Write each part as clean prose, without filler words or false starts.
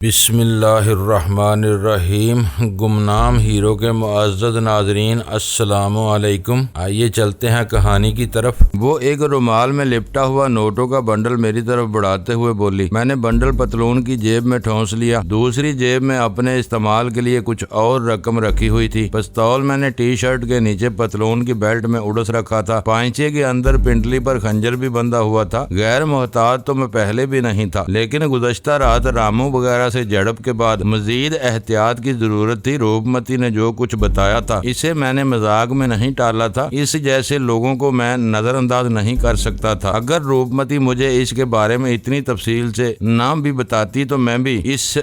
बिस्मिल्लाहिर्रहमानिर्रहीम। गुमनाम हीरो के मुअज़्ज़ज़ नाज़रीन, अस्सलामु अलैकुम। आइए चलते हैं कहानी की तरफ। वो एक रुमाल में लिपटा हुआ नोटों का बंडल मेरी तरफ बढ़ाते हुए बोली। मैंने बंडल पतलून की जेब में ठूंस लिया। दूसरी जेब में अपने इस्तेमाल के लिए कुछ और रकम रखी हुई थी। पिस्तौल मैंने टी शर्ट के नीचे पतलून की बेल्ट में उड़स रखा था। पांचे के अंदर पिंडली पर खंजर भी बंधा हुआ था। गैर मोहतात तो मैं पहले भी नहीं था, लेकिन गुज़श्ता रात रामू वगैरह से झड़प के बाद मजीद एहतियात की जरूरत थी। रूपमती ने जो कुछ बताया था इसे मैंने मजाक में नहीं टाला था। इस जैसे लोगों को मैं नजरअंदाज नहीं कर सकता था। अगर रूपमती मुझे इसके बारे में इतनी तफसील से ना भी बताती तो मैं भी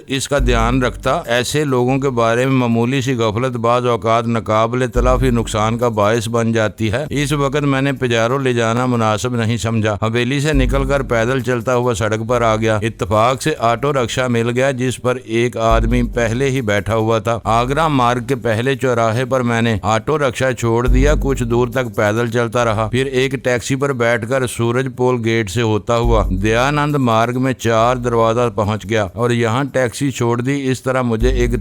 इसका ध्यान रखता। ऐसे लोगों के बारे में मामूली सी गफलत बाज़ औकात नाकाबिले तलाफी नुकसान का बायस बन जाती है। इस वक्त मैंने पिजारो ले जाना मुनासिब नहीं समझा। हवेली से निकलकर पैदल चलता हुआ सड़क पर आ गया। इत्तेफाक से ऑटो रिक्शा मिल गया जिस पर एक आदमी पहले ही बैठा हुआ था। आगरा मार्ग के पहले चौराहे पर मैंने ऑटो रिक्शा छोड़ दिया। कुछ दूर तक पैदल चलता रहा, फिर एक टैक्सी पर बैठकर सूरज पोल गेट से होता हुआ दयानंद मार्ग में 4 दरवाजा पहुंच गया और यहाँ टैक्सी छोड़ दी। इस तरह मुझे एक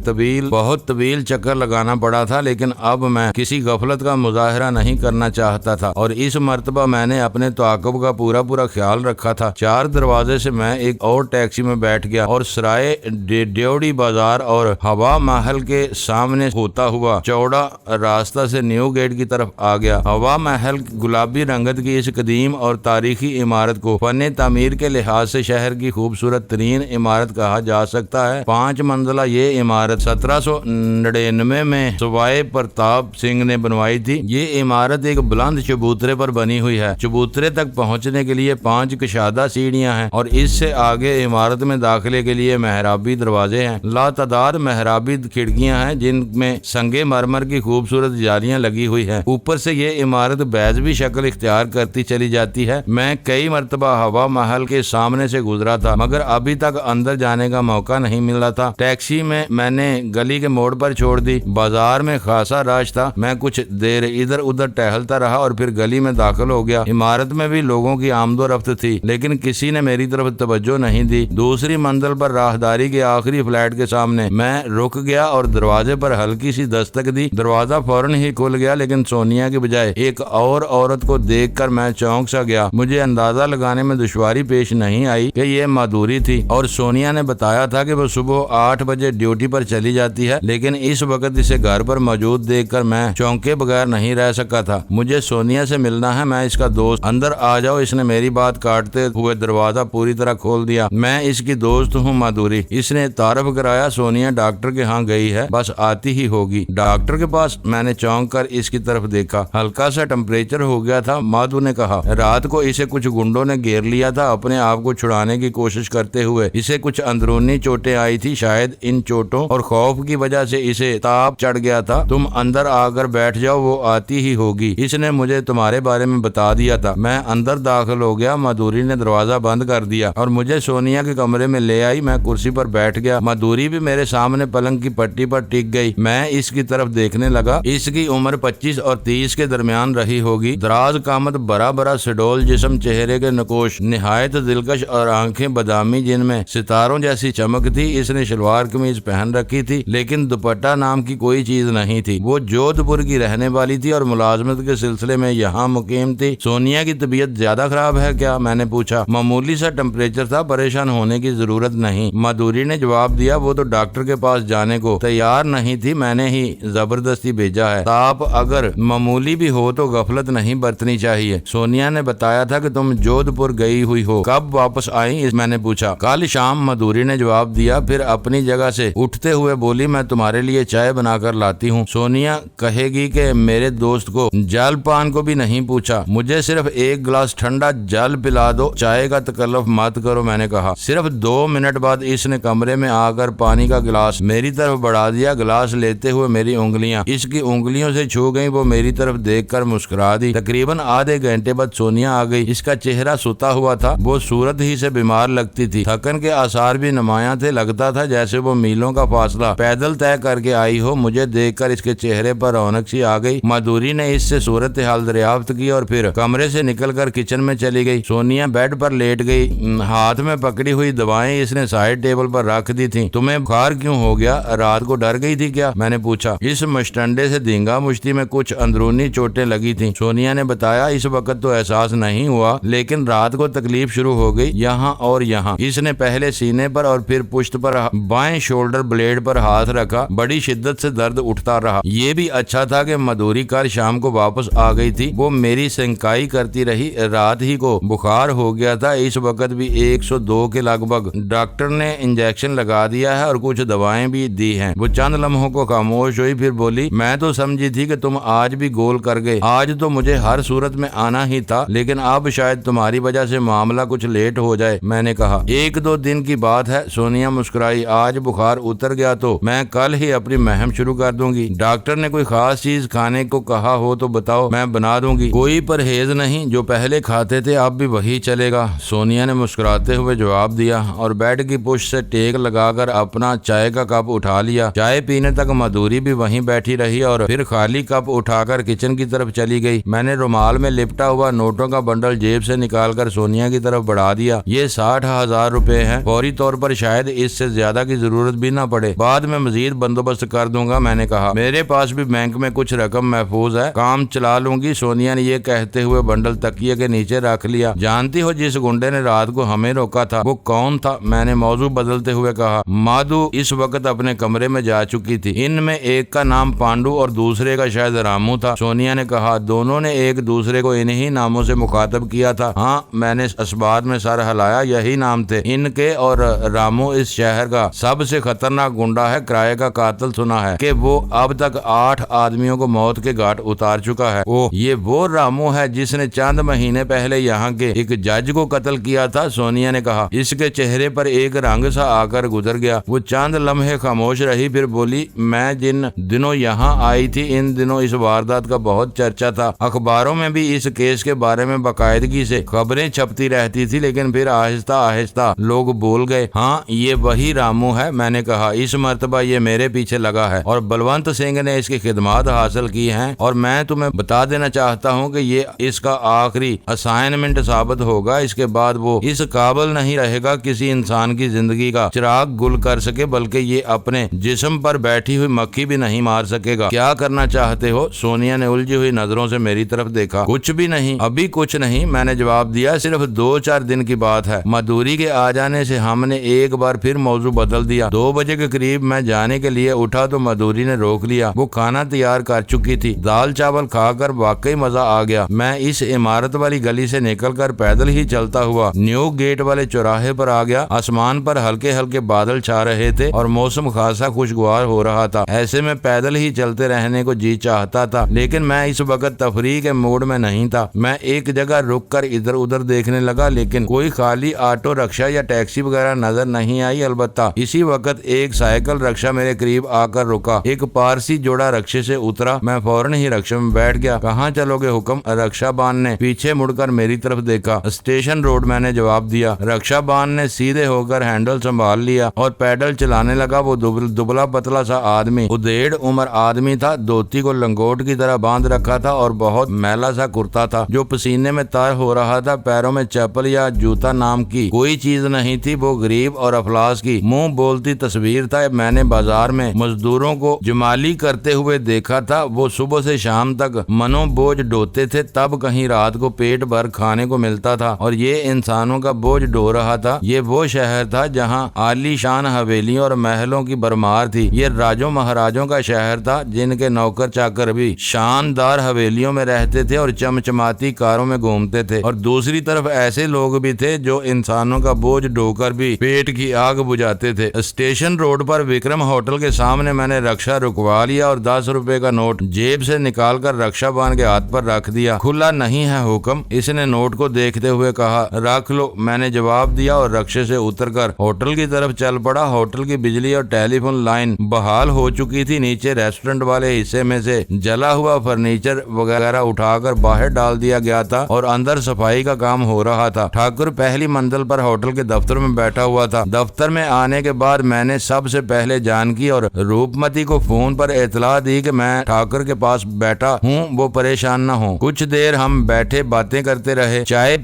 बहुत तवील चक्कर लगाना पड़ा था, लेकिन अब मैं किसी गफलत का मुजाहरा नहीं करना चाहता था और इस मर्तबा मैंने अपने ताक़ुब का पूरा ख्याल रखा था। 4 दरवाजे से मैं एक और टैक्सी में बैठ गया और सराय ड्योढ़ी बाजार और हवा महल के सामने होता हुआ चौड़ा रास्ता से न्यू गेट की तरफ आ गया। हवा महल गुलाबी रंगत की इस कदीम और तारीखी इमारत को फन तामीर के लिहाज से शहर की खूबसूरत तरीन इमारत कहा जा सकता है। 5 मंजिला ये इमारत 1799 में सवाए प्रताप सिंह ने बनवाई थी। ये इमारत एक बुलंद चबूतरे पर बनी हुई है। चबूतरे तक पहुँचने के लिए 5 कशादा सीढ़ियाँ हैं और इससे आगे इमारत में दाखिले के लिए मेहराबी दरवाजे हैं। लातादाद मेहराबी खिड़कियां हैं जिनमें संगे मरमर की खूबसूरत जालियां लगी हुई हैं। ऊपर से ये इमारत बैज़वी शक्ल इख्तियार करती चली जाती है। मैं कई मरतबा हवा महल के सामने से गुजरा था, मगर अभी तक अंदर जाने का मौका नहीं मिला था। टैक्सी में मैंने गली के मोड़ पर छोड़ दी। बाजार में खासा रश था। मैं कुछ देर इधर उधर टहलता रहा और फिर गली में दाखिल हो गया। इमारत में भी लोगों की आमदोरफ्त थी, लेकिन किसी ने मेरी तरफ तवज्जो नहीं दी। दूसरी मंजिल पर राहदारी के आखिरी फ्लैट के सामने मैं रुक गया और दरवाजे पर हल्की सी दस्तक दी। दरवाजा फौरन ही खुल गया, लेकिन सोनिया के बजाय एक और औरत को देखकर मैं चौंक सा गया। मुझे अंदाजा लगाने में दुश्वारी पेश नहीं आई कि ये माधुरी थी और सोनिया ने बताया था कि वो सुबह 8 बजे ड्यूटी पर चली जाती है, लेकिन इस वक्त इसे घर पर मौजूद देखकर मैं चौंके बगैर नहीं रह सका था। मुझे सोनिया से मिलना है, मैं इसका दोस्त। अंदर आ जाओ। इसने मेरी बात काटते हुए दरवाजा पूरी तरह खोल दिया। मैं इसकी दोस्त हूँ माधुरी। इसने तारफ कराया। सोनिया डॉक्टर के यहाँ गई है, बस आती ही होगी। डॉक्टर के पास? मैंने चौंक कर इसकी तरफ देखा। हल्का सा टेम्परेचर हो गया था। माधु ने कहा, रात को इसे कुछ गुंडों ने घेर लिया था। अपने आप को छुड़ाने की कोशिश करते हुए इसे कुछ अंदरूनी चोटें आई थी। शायद इन चोटों और खौफ की वजह से इसे ताप चढ़ गया था। तुम अंदर आकर बैठ जाओ, वो आती ही होगी। इसने मुझे तुम्हारे बारे में बता दिया था। मैं अंदर दाखिल हो गया। माधुरी ने दरवाजा बंद कर दिया और मुझे सोनिया के कमरे में ले आई। मैं कुर्सी पर बैठ गया। माधुरी भी मेरे सामने पलंग की पट्टी पर टिक गई। मैं इसकी तरफ देखने लगा। इसकी उम्र 25 और 30 के दरमियान रही होगी। दराज कामत, बड़ा सडोल जिस्म, चेहरे के नकोश निहायत दिलकश और आंखें बादामी जिनमें सितारों जैसी चमक थी। इसने शलवार कमीज पहन रखी थी, लेकिन दुपट्टा नाम की कोई चीज नहीं थी। वो जोधपुर की रहने वाली थी और मुलाजमत के सिलसिले में यहाँ मुकीम थी। सोनिया की तबीयत ज्यादा खराब है क्या? मैंने पूछा। मामूली सा टेम्परेचर था, परेशान होने की जरूरत नहीं, माधुरी ने जवाब दिया। वो तो डॉक्टर के पास जाने को तैयार नहीं थी, मैंने ही जबरदस्ती भेजा है। ताप अगर मामूली भी हो तो गफलत नहीं बरतनी चाहिए। सोनिया ने बताया था कि तुम जोधपुर गई हुई हो, कब वापस आई? मैंने पूछा। कल शाम, माधुरी ने जवाब दिया। फिर अपनी जगह से उठते हुए बोली, मैं तुम्हारे लिए चाय बनाकर लाती हूँ। सोनिया कहेगी कि मेरे दोस्त को जल पान को भी नहीं पूछा। मुझे सिर्फ एक गिलास ठंडा जल पिला दो, चाय का तकल्लुफ मत करो, मैंने कहा। सिर्फ 2 मिनट बाद इसने कमरे में आकर पानी का गिलास मेरी तरफ बढ़ा दिया। गिलास लेते हुए मेरी उंगलियां इसकी उंगलियों से छू गईं। वो मेरी तरफ देखकर मुस्कुरा दी। तकरीबन आधे घंटे बाद सोनिया आ गई। इसका चेहरा सुता हुआ था। वो सूरत ही से बीमार लगती थी। थकन के आसार भी नुमायां थे। लगता था जैसे वो मीलों का फासला पैदल तय करके आई हो। मुझे देखकर इसके चेहरे पर रौनक सी आ गई। माधुरी ने इससे सूरत हाल दरियाफ्त की और फिर कमरे से निकलकर किचन में चली गई। सोनिया बेड पर लेट गई। हाथ में पकड़ी हुई दवाएं इसने साइड टेबल टेबल पर रख दी थी। तुम्हें बुखार क्यों हो गया? रात को डर गई थी क्या? मैंने पूछा। इस मस्टंडे से धींगा मुश्ती में कुछ अंदरूनी चोटें लगी थी, सोनिया ने बताया। इस वक्त तो एहसास नहीं हुआ, लेकिन रात को तकलीफ शुरू हो गई, यहाँ और यहाँ। इसने पहले सीने पर और फिर पुश्त पर बाएं शोल्डर ब्लेड पर हाथ रखा। बड़ी शिद्दत से दर्द उठता रहा। ये भी अच्छा था कि मधुरी कार शाम को वापस आ गई थी। वो मेरी संकाई करती रही। रात ही को बुखार हो गया था, इस वक्त भी 102 के लगभग। डॉक्टर ने इंजेक्शन लगा दिया है और कुछ दवाएं भी दी हैं। वो चंद लम्हों को खामोश हुई, फिर बोली, मैं तो समझी थी कि तुम आज भी गोल कर गए। आज तो मुझे हर सूरत में आना ही था, लेकिन अब शायद तुम्हारी वजह से मामला कुछ लेट हो जाए। मैंने कहा, 1-2 दिन की बात है। सोनिया मुस्कुराई। आज बुखार उतर गया तो मैं कल ही अपनी महम शुरू कर दूंगी। डॉक्टर ने कोई खास चीज खाने को कहा हो तो बताओ, मैं बना दूंगी। कोई परहेज नहीं, जो पहले खाते थे अब भी वही चलेगा, सोनिया ने मुस्कुराते हुए जवाब दिया और बेड की पुश से टेक लगाकर अपना चाय का कप उठा लिया। चाय पीने तक मधुरी भी वहीं बैठी रही और फिर खाली कप उठाकर किचन की तरफ चली गई। मैंने रुमाल में लिपटा हुआ नोटों का बंडल जेब से निकालकर सोनिया की तरफ बढ़ा दिया। ये 60,000 रुपए हैं। फौरी तौर पर शायद इससे ज्यादा की जरूरत भी ना पड़े, बाद में मजीद बंदोबस्त कर दूंगा। मैंने कहा, मेरे पास भी बैंक में कुछ रकम महफूज है, काम चला लूंगी। सोनिया ने ये कहते हुए बंडल तकिए के नीचे रख लिया। जानती हो जिस गुंडे ने रात को हमें रोका था वो कौन था? मैंने मौजू बदलते हुए कहा। माधु इस वक्त अपने कमरे में जा चुकी थी। इनमें एक का नाम पांडु और दूसरे का शायद रामू था। सोनिया ने कहा, दोनों ने एक दूसरे को इन्हीं नामों से मुखातब किया था। हाँ, मैंने अस्बात में सर हिलाया, यही नाम थे इनके। और रामू इस शहर का सबसे खतरनाक गुंडा है, किराए का कातिल। सुना है कि वो अब तक 8 आदमियों को मौत के घाट उतार चुका है। ओह, ये वो रामू है जिसने चंद महीने पहले यहाँ के एक जज को कत्ल किया था, सोनिया ने कहा। इसके चेहरे पर एक रंग सा आकर गुजर गया। वो चंद लम्हे खामोश रही, फिर बोली, मैं जिन दिनों यहाँ आई थी इन दिनों इस वारदात का बहुत चर्चा था। अखबारों में भी इस केस के बारे में बाकायदगी से खबरें छपती रहती थी, लेकिन फिर आहिस्ता आहिस्ता लोग भूल गए। हाँ, ये वही रामू है, मैंने कहा। इस मर्तबा ये मेरे पीछे लगा है और बलवंत सिंह ने इसकी खिदमत हासिल की हैं, और मैं तुम्हें बता देना चाहता हूँ कि ये इसका आखिरी असाइनमेंट साबित होगा। इसके बाद वो इस काबिल नहीं रहेगा किसी इंसान की जिंदगी का चिराग गुल कर सके, बल्कि ये अपने जिस्म पर बैठी हुई मक्खी भी नहीं मार सकेगा। क्या करना चाहते हो? सोनिया ने उलझी हुई नजरों से मेरी तरफ देखा। कुछ भी नहीं, अभी कुछ नहीं, मैंने जवाब दिया। सिर्फ 2-4 दिन की बात है। मधुरी के आ जाने से हमने एक बार फिर मौजू बदल दिया। 2 बजे के करीब मैं जाने के लिए उठा तो मधुरी ने रोक लिया। वो खाना तैयार कर चुकी थी। दाल चावल खाकर वाकई मजा आ गया। मैं इस इमारत वाली गली से निकलकर पैदल ही चलता हुआ न्यू गेट वाले चौराहे पर आ गया। आसमान पर हल्के हल्के बादल छा रहे थे और मौसम खासा खुशगवार हो रहा था। ऐसे में पैदल ही चलते रहने को जी चाहता था, लेकिन मैं इस वक्त तफरीह के मूड में नहीं था। मैं एक जगह रुक कर इधर उधर देखने लगा, लेकिन कोई खाली ऑटो रिक्शा या टैक्सी वगैरह नजर नहीं आई। अलबत्ता इसी वक्त एक साइकिल रिक्शा मेरे करीब आकर रुका। एक पारसी जोड़ा रिक्शे से उतरा। मैं फौरन ही रिक्शे में बैठ गया। कहाँ चलोगे हुक्म? रक्षाबान ने पीछे मुड़कर मेरी तरफ देखा। स्टेशन रोड, मैंने जवाब दिया। रक्षाबान ने सीधे होकर हैंडल संभाल लिया और पैडल चलाने लगा। वो दुबला पतला सा आदमी, उदेड़ उम्र आदमी था। धोती को लंगोट की तरह बांध रखा था और बहुत मैला सा कुर्ता था जो पसीने में तर हो रहा था। पैरों में चप्पल या जूता नाम की कोई चीज नहीं थी। वो गरीब और अफलास की मुंह बोलती तस्वीर था। मैंने बाजार में मजदूरों को जमाली करते हुए देखा था। वो सुबह से शाम तक मनोबोझ ढोते थे, तब कहीं रात को पेट भर खाने को मिलता था और ये इंसानों का बोझ ढो रहा था। ये वो शहर था जहाँ आलीशान हवेलियों और महलों की भरमार थी। ये राजों महाराजों का शहर था जिनके नौकर चाकर भी शानदार हवेलियों में रहते थे और चमचमाती कारों में घूमते थे, और दूसरी तरफ ऐसे लोग भी थे जो इंसानों का बोझ ढोकर भी पेट की आग बुझाते थे। स्टेशन रोड पर विक्रम होटल के सामने मैंने रक्षा रुकवा लिया और 10 रुपए का नोट जेब से निकालकर रक्षाबान के हाथ पर रख दिया। खुला नहीं है हुक्म, इसने नोट को देखते हुए कहा। रख लो, मैंने जवाब दिया और रक्षे से उतरकर होटल की तरफ चल पड़ा। होटल की बिजली और टेलीफोन लाइन बहाल हो चुकी थी। नीचे रेस्टोरेंट वाले हिस्से में से जला हुआ फर्नीचर वगैरह उठाकर बाहर डाल दिया गया था और अंदर सफाई का काम हो रहा था। ठाकुर पहली मंजिल पर होटल के दफ्तर में बैठा हुआ था। दफ्तर में आने के बाद मैंने सबसे पहले जानकी और रूपमती को फोन पर इतला दी कि मैं ठाकुर के पास बैठा हूँ, वो परेशान न हो। कुछ देर हम बैठे बातें करते रहे। चाय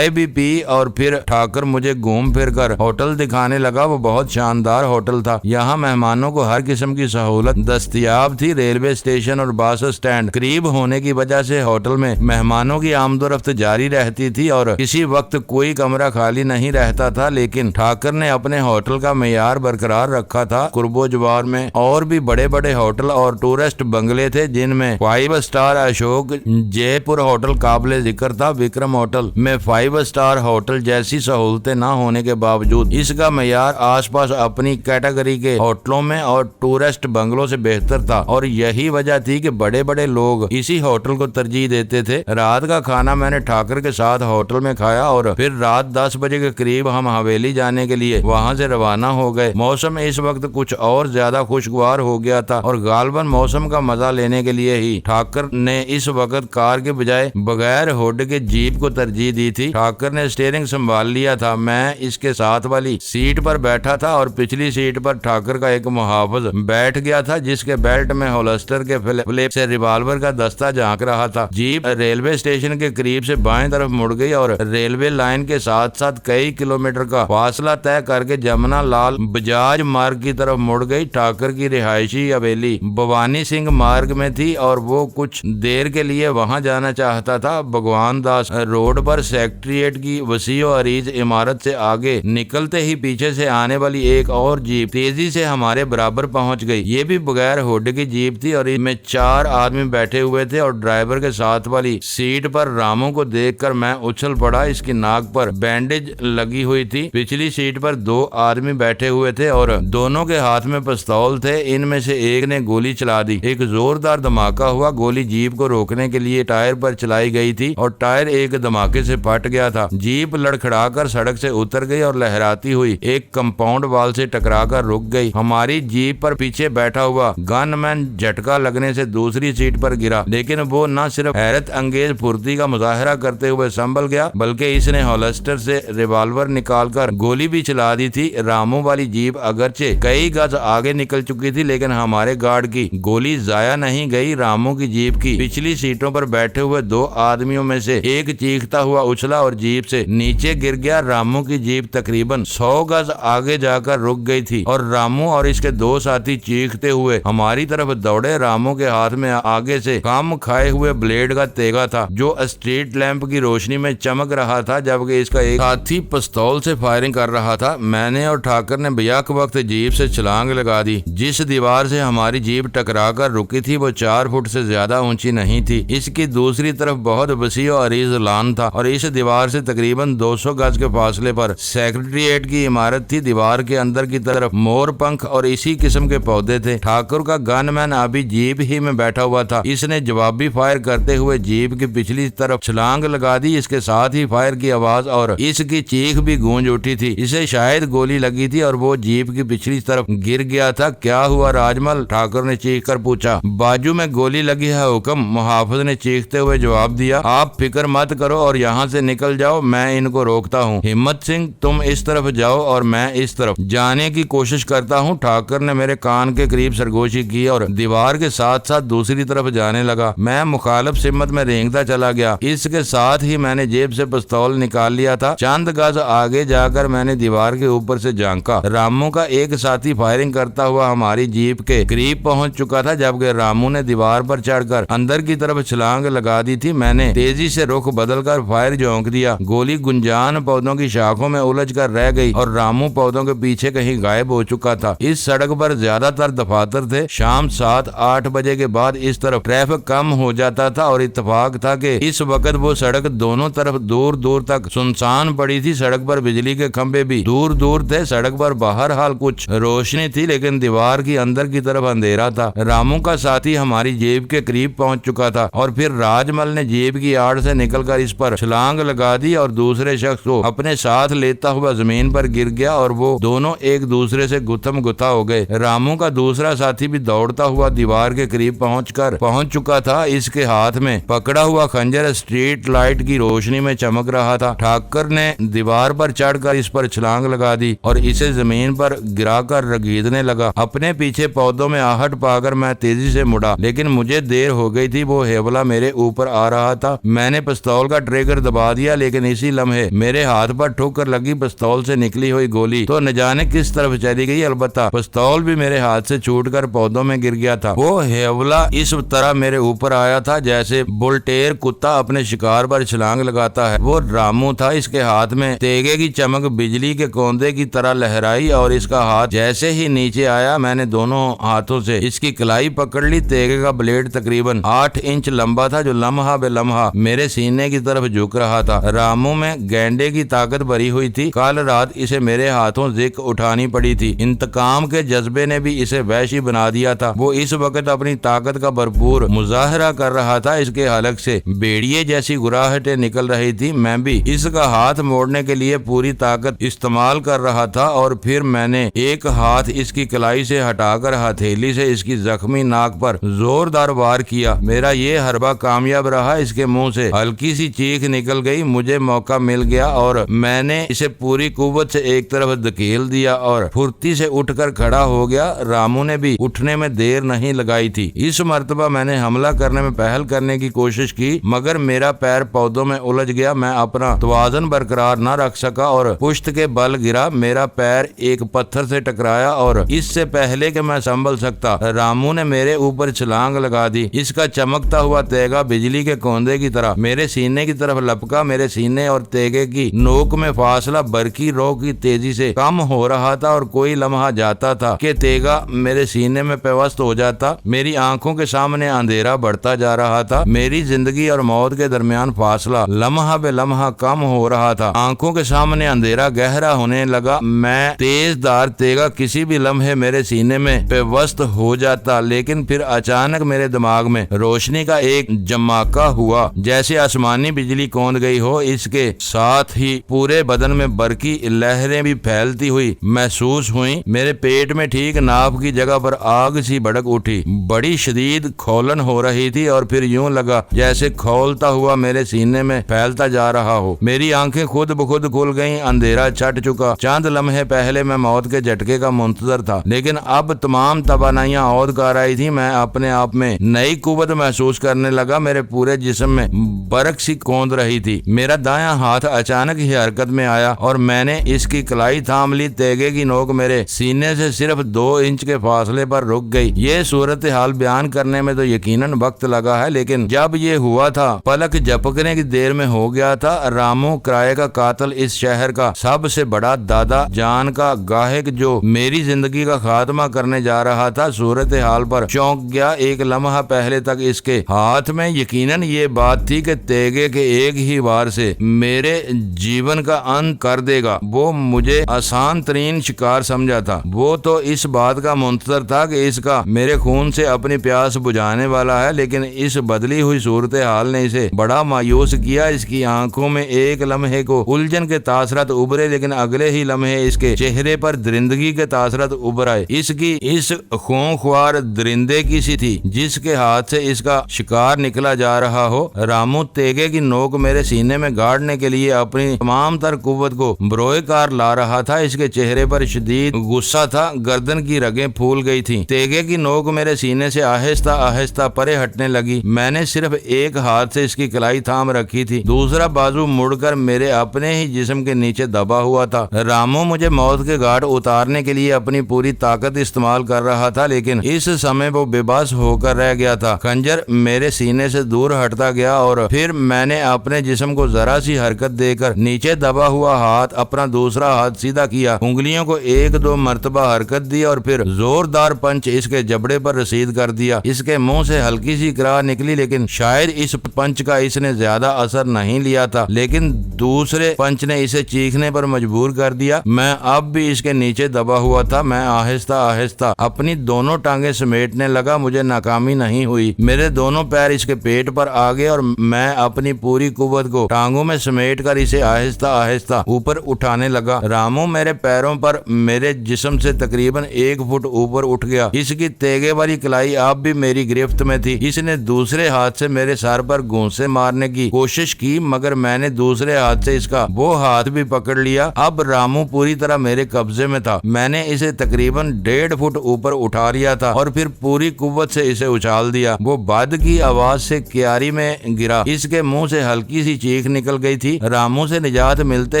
भी पी और फिर ठाकुर मुझे घूम फिर कर होटल दिखाने लगा। वो बहुत शानदार होटल था। यहाँ मेहमानों को हर किस्म की सहूलत दस्तयाब थी। रेलवे स्टेशन और बस स्टैंड करीब होने की वजह से होटल में मेहमानों की आमदोरफ्त जारी रहती थी और किसी वक्त कोई कमरा खाली नहीं रहता था। लेकिन ठाकर ने अपने होटल का मेयार बरकरार रखा था। कुर्बो जवार में और भी बड़े बड़े होटल और टूरिस्ट बंगले थे, जिनमें 5 स्टार अशोक जयपुर होटल काबिले जिक्र था। विक्रम होटल में 5 स्टार होटल जैसी सहूलतें न होने के बावजूद इसका मेयार आसपास अपनी कैटेगरी के होटलों में और टूरिस्ट बंगलों से बेहतर था और यही वजह थी कि बड़े बड़े लोग इसी होटल को तरजीह देते थे। रात का खाना मैंने ठाकर के साथ होटल में खाया और फिर रात 10 बजे के करीब हम हवेली जाने के लिए वहां से रवाना हो गए। मौसम इस वक्त कुछ और ज्यादा खुशगवार हो गया था और गालबन मौसम का मजा लेने के लिए ही ठाकर ने इस वक्त कार के बजाय बगैर हुड के जीप को तरजीह दी थी। ठाकर ने स्टीयरिंग संभाल लिया था। मैं इसके साथ वाली सीट पर बैठा था और पिछली सीट पर ठाकर का एक मुहाफिज बैठ गया था, जिसके बेल्ट में होल्स्टर के फ्लिप से रिवॉल्वर का दस्ता झांक रहा था। जीप रेलवे स्टेशन के करीब से बाएं तरफ मुड़ गई और रेलवे लाइन के साथ साथ कई किलोमीटर का फासला तय करके जमुना लाल बजाज मार्ग की तरफ मुड़ गई। ठाकर की रिहायशी हवेली भवानी सिंह मार्ग में थी और वो कुछ देर के लिए वहां जाना चाहता था। भगवान दास रोड पर सेक्रेटेरिएट की वसीओ अरीज इमारत से आगे निकलते ही पीछे से आने वाली एक और जीप तेजी से हमारे बराबर पहुंच गई। ये भी बगैर हुड की जीप थी और इसमें 4 आदमी बैठे हुए थे और ड्राइवर के साथ वाली सीट पर रामू को देखकर मैं उछल पड़ा। इसकी नाक पर बैंडेज लगी हुई थी। पिछली सीट पर 2 आदमी बैठे हुए थे और दोनों के हाथ में पिस्तौल थे। इनमें से एक ने गोली चला दी। एक जोरदार धमाका हुआ। गोली जीप को रोकने के लिए टायर पर चलाई गई थी और टायर एक धमाके से फट गया था। जीप लड़खड़ाकर सड़क से उतर गई और लहराती हुई एक कंपाउंड वाल से टकराकर रुक गई। हमारी जीप पर पीछे बैठा हुआ गनमैन झटका लगने से दूसरी सीट पर गिरा, लेकिन वो न सिर्फ हैरत अंगेज फुर्ती का मुजाहरा करते हुए संभल गया बल्कि इसने होल्स्टर से रिवॉल्वर निकालकर गोली भी चला दी थी। रामू वाली जीप अगरचे कई गज आगे निकल चुकी थी, लेकिन हमारे गार्ड की गोली जाया नहीं गई। रामू की जीप की पिछली सीटों पर बैठे हुए 2 आदमियों में से एक चीखता हुआ उछला और जीप से नीचे गिर गया। रामू की जीप तकरीबन 100 गज आगे जाकर रुक गई थी और रामू और इसके 2 साथी चीखते हुए हमारी तरफ दौड़े। रामू के हाथ में आगे से काम खाए हुए ब्लेड का तेगा था जो स्ट्रीट लैंप की रोशनी में चमक रहा था, जबकि इसका एक साथी पिस्तौल से फायरिंग कर रहा था। मैंने और ठाकर ने बेहक वक्त जीप से छलांग लगा दी। जिस दीवार से हमारी जीप टकराकर रुकी थी वो 4 फुट से ज्यादा ऊंची नहीं थी। इसकी दूसरी तरफ बहुत वसी और अरीज लान था और इस दीवार से तकरीबन 200 गज के फासले पर सेक्रेटेरिएट की इमारत थी। दीवार के अंदर की तरफ मोर पंख और इसी किस्म के पौधे थे। ठाकुर का गनमैन अभी जीप ही में बैठा हुआ था। इसने जवाबी फायर करते हुए जीप की पिछली तरफ छलांग लगा दी। इसके साथ ही फायर की आवाज और इसकी चीख भी गूंज उठी थी। इसे शायद गोली लगी थी और वो जीप की पिछली तरफ गिर गया था। क्या हुआ राजमल? ठाकुर ने चीख कर पूछा। बाजू में गोली लगी है हुक्म, मुहाफिज ने चीखते हुए जवाब दिया। आप फिक्र मत करो और यहाँ से निकल जाओ, मैं इनको रोकता हूँ। हिम्मत सिंह तुम इस तरफ जाओ और मैं इस तरफ जाने की कोशिश करता हूँ। ठाकुर ने मेरे कान के करीब सरगोशी की और दीवार के साथ साथ दूसरी तरफ जाने लगा। मैं मुखालिफ सिमत में रेंगता चला गया। इसके साथ ही मैंने जेब से पिस्तौल निकाल लिया था। चंद गज आगे जाकर मैंने दीवार के ऊपर से झांका। रामू का एक साथी फायरिंग करता हुआ हमारी जीप के करीब पहुंच चुका था, जबकि रामू ने दीवार पर चढ़कर अंदर की तरफ छलांग लगा दी थी। मैंने तेजी से रुख बदलकर फायर झोंक दिया। गोली गुंजान पौधों की शाखों में उलझ कर रह गई और रामू पौधों के पीछे कहीं गायब हो चुका था। इस सड़क पर ज्यादातर दफातर थे। शाम 7-8 बजे के बाद इस तरफ ट्रैफिक कम हो जाता था और इत्तेफाक था कि इस वक्त वो सड़क दोनों तरफ दूर दूर तक सुनसान पड़ी थी। सड़क पर बिजली के खंभे भी दूर दूर थे। सड़क पर बाहर हाल कुछ रोशनी थी, लेकिन दीवार की अंदर की तरफ अंधेरा था। रामू का साथी हमारी जेब के करीब पहुंच चुका था और फिर राजमल ने जेब की आड़ से निकलकर इस पर छलांग लगा दी और दूसरे शख्स को अपने साथ लेता हुआ जमीन पर गिर गया और वो दोनों एक दूसरे से गुत्थम गुत्था हो गए। रामू का दूसरा साथी भी दौड़ता हुआ दीवार के करीब पहुंच चुका था। इसके हाथ में पकड़ा हुआ खंजर स्ट्रीट लाइट की रोशनी में चमक रहा था। ठाकर ने दीवार पर चढ़कर इस पर छलांग लगा दी और इसे जमीन पर गिराकर रगीदने लगा। अपने पीछे पौधों में आहट पाकर मैं तेजी से मुड़ा, लेकिन मुझे देर हो गई थी। वो हेवला मेरे ऊपर आ रहा था। मैंने पिस्तौल का ट्रिगर दबा दिया, लेकिन इसी लम्हे मेरे हाथ पर ठोकर लगी। पिस्तौल से निकली हुई गोली तो न जाने किस तरफ चली गई। अलबत्ता पिस्तौल भी मेरे हाथ से छूटकर पौधों में गिर गया था। वो हेवला इस तरह मेरे ऊपर आया था जैसे बुलटेर कुत्ता अपने शिकार पर छलांग लगाता है। वो रामू था। इसके हाथ में तेगे की चमक बिजली के कोंदे की तरह लहराई और इसका हाथ जैसे ही नीचे आया मैंने दोनों हाथों से इसकी कलाई पकड़ ली। तेगे का ब्लेड तकरीबन 8 इंच लंबा था जो लम्हा बे लम्हा मेरे सीने की तरफ झुक रहा था। रामू में गैंडे की ताकत भरी हुई थी। कल रात इसे मेरे हाथों जिक उठानी पड़ी थी। इंतकाम के जज्बे ने भी इसे वहशी बना दिया था। वो इस वक्त अपनी ताकत का भरपूर मुजाहरा कर रहा था। इसके हलक से बेड़िए जैसी गुराहटें निकल रही थी। मैं भी इसका हाथ मोड़ने के लिए पूरी ताकत इस्तेमाल कर रहा था और फिर मैंने एक हाथ इसकी कलाई से हटाकर हथेली से इसकी जख्मी नाक पर जोरदार वार किया। मेरा ये हरबा कामयाब रहा। इसके मुंह से हल्की सी चीख निकल गई। मुझे मौका मिल गया और मैंने इसे पूरी कुव्वत से एक तरफ धकेल दिया और फुर्ती से उठकर खड़ा हो गया। रामू ने भी उठने में देर नहीं लगाई थी। इस मर्तबा मैंने हमला करने में पहल करने की कोशिश की मगर मेरा पैर पौधों में उलझ गया। मैं अपना तवाज़ुन बरकरार न रख सका और पुश्त के बल गिरा। मेरा पैर एक पत्थर से टकराया और इससे पहले कि मैं संभल सकता रामू ने मेरे ऊपर छलांग लगा दी। इसका चमकता हुआ तेगा बिजली के कोंदे की तरह मेरे सीने की तरफ लपका। मेरे सीने और तेगे की नोक में फासला बरकी रो की तेजी से कम हो रहा था और कोई लम्हा जाता था कि तेगा मेरे सीने में पेवस्त हो जाता। मेरी आंखों के सामने अंधेरा बढ़ता जा रहा था। मेरी जिंदगी और मौत के दरमियान फासला लम्हा बे लम्हा कम हो रहा था। आंखों के सामने अंधेरा गहरा होने लगा। मैं तेजदार तेगा किसी भी लम्हे मेरे सीने में पेवस्त हो जाता। लेकिन फिर अचानक मेरे दिमाग में रोशनी का एक जमाका हुआ जैसे आसमानी बिजली कौंध गई हो। इसके साथ ही पूरे बदन में बरकी लहरें भी फैलती हुई महसूस हुई। मेरे पेट में ठीक नाभ की जगह पर आग सी भड़क उठी। बड़ी शदीद खौलन हो रही थी और फिर यूं लगा जैसे खौलता हुआ मेरे सीने में फैलता जा रहा हो। मेरी आंखें खुद ब खुद खुल गईं। अंधेरा छट चुका। चंद लम्हे पहले मैं मौत के झटके का मुंतजर था लेकिन अब तमाम तवानाइयां औद कर आई थी। मैं अपने आप में नई कुव्वत महसूस करने लगा। मेरे पूरे जिस्म में बरक सी कौंध रही थी। मेरा दायां हाथ अचानक ही हरकत में आया और मैंने इसकी कलाई थाम ली। तेगे की नोक मेरे सीने से सिर्फ 2 इंच के फासले पर रुक गई। ये सूरत हाल बयान करने में तो यकीनन वक्त लगा है लेकिन जब ये हुआ था पलक झपकने की देर में हो गया था। रामू किराए का कातिल इस शहर का सबसे बड़ा दादा जान का गाहक जो मेरी जिंदगी का खात्मा करने जा रहा था सूरत हाल पर चौंक गया। एक लम्हा पहले तक इसके हाथ में यकीनन ये बात थी कि तेगे के एक ही वार से मेरे जीवन का अंत कर देगा। वो मुझे आसान तरीन शिकार समझा था। वो तो इस बात का मुंतजर था कि इसका मेरे खून से अपनी प्यास बुझाने वाला है। लेकिन इस बदली हुई सूरत हाल ने इसे बड़ा मायूस किया। इसकी आंखों में एक लम्हे को उलझन के तासरत उभरे लेकिन अगले ही लम्हे इसके चेहरे पर दरिंदगी के तासरत उभर आए। इसकी इस खूंख्वार दरिंदे की सी थी जिसके हाथ से इसका शिकार निकला जा रहा हो। रामू तेगे की नोक मेरे सीने में गाड़ने के लिए अपनी तमाम तर कुव्वत को बरोए कार ला रहा था। इसके चेहरे पर शदीद गुस्सा था। गर्दन की रगें फूल गई थी। तेगे की नोक मेरे सीने से आहिस्ता आहिस्ता परे हटने लगी। मैंने सिर्फ एक हाथ से इसकी कलाई थाम रखी थी। दूसरा बाजू मुड़कर मेरे अपने ही जिस्म के नीचे दबा हुआ था। रामू मुझे मौत के घाट उतारने के लिए अपनी पूरी ताकत इस्तेमाल कर रहा था लेकिन इस समय वो बेबस होकर रह गया था। खंजर मेरे सीने से दूर हटता गया और फिर मैंने अपने जिस्म को जरा सी हरकत देकर नीचे दबा हुआ हाथ अपना दूसरा हाथ सीधा किया। उंगलियों को 1-2 मरतबा हरकत दी और फिर जोरदार पंच इसके जबड़े पर रसीद कर दिया। इसके मुंह से हल्की सी कराह निकली लेकिन शायद इस पंच का इसने ज्यादा असर नहीं लिया था। लेकिन दूसरे पंच ने इसे चीखने पर मजबूर कर दिया। मैं अब भी इसके नीचे दबा हुआ था। मैं आहिस्ता आहिस्ता अपनी दोनों टांगे समेटने लगा। मुझे नाकामी नहीं हुई। मेरे दोनों पैर इसके पेट पर आ गए और मैं अपनी पूरी कुव्वत को टांगों में समेट कर इसे आहिस्ता आहिस्ता ऊपर उठाने लगा। रामू मेरे पैरों पर मेरे जिस्म से तकरीबन 1 फुट ऊपर उठ गया। इसकी तेगे वाली कलाई अब भी मेरी गिरफ्त में थी। इसने दूसरे हाथ से मेरे सर पर घूंसे मारने की कोशिश की मगर मैंने दूसरे हाथ से इसका वो हाथ भी पकड़ लिया। अब रामू पूरी तरह मेरे कब्जे में था। मैंने इसे तकरीबन 1.5 फुट ऊपर उठा लिया था और फिर पूरी कुव्वत से इसे उछाल दिया। वो बद की आवाज से क्यारी में गिरा। इसके मुंह से हल्की सी चीख निकल गई थी। रामू से निजात मिलते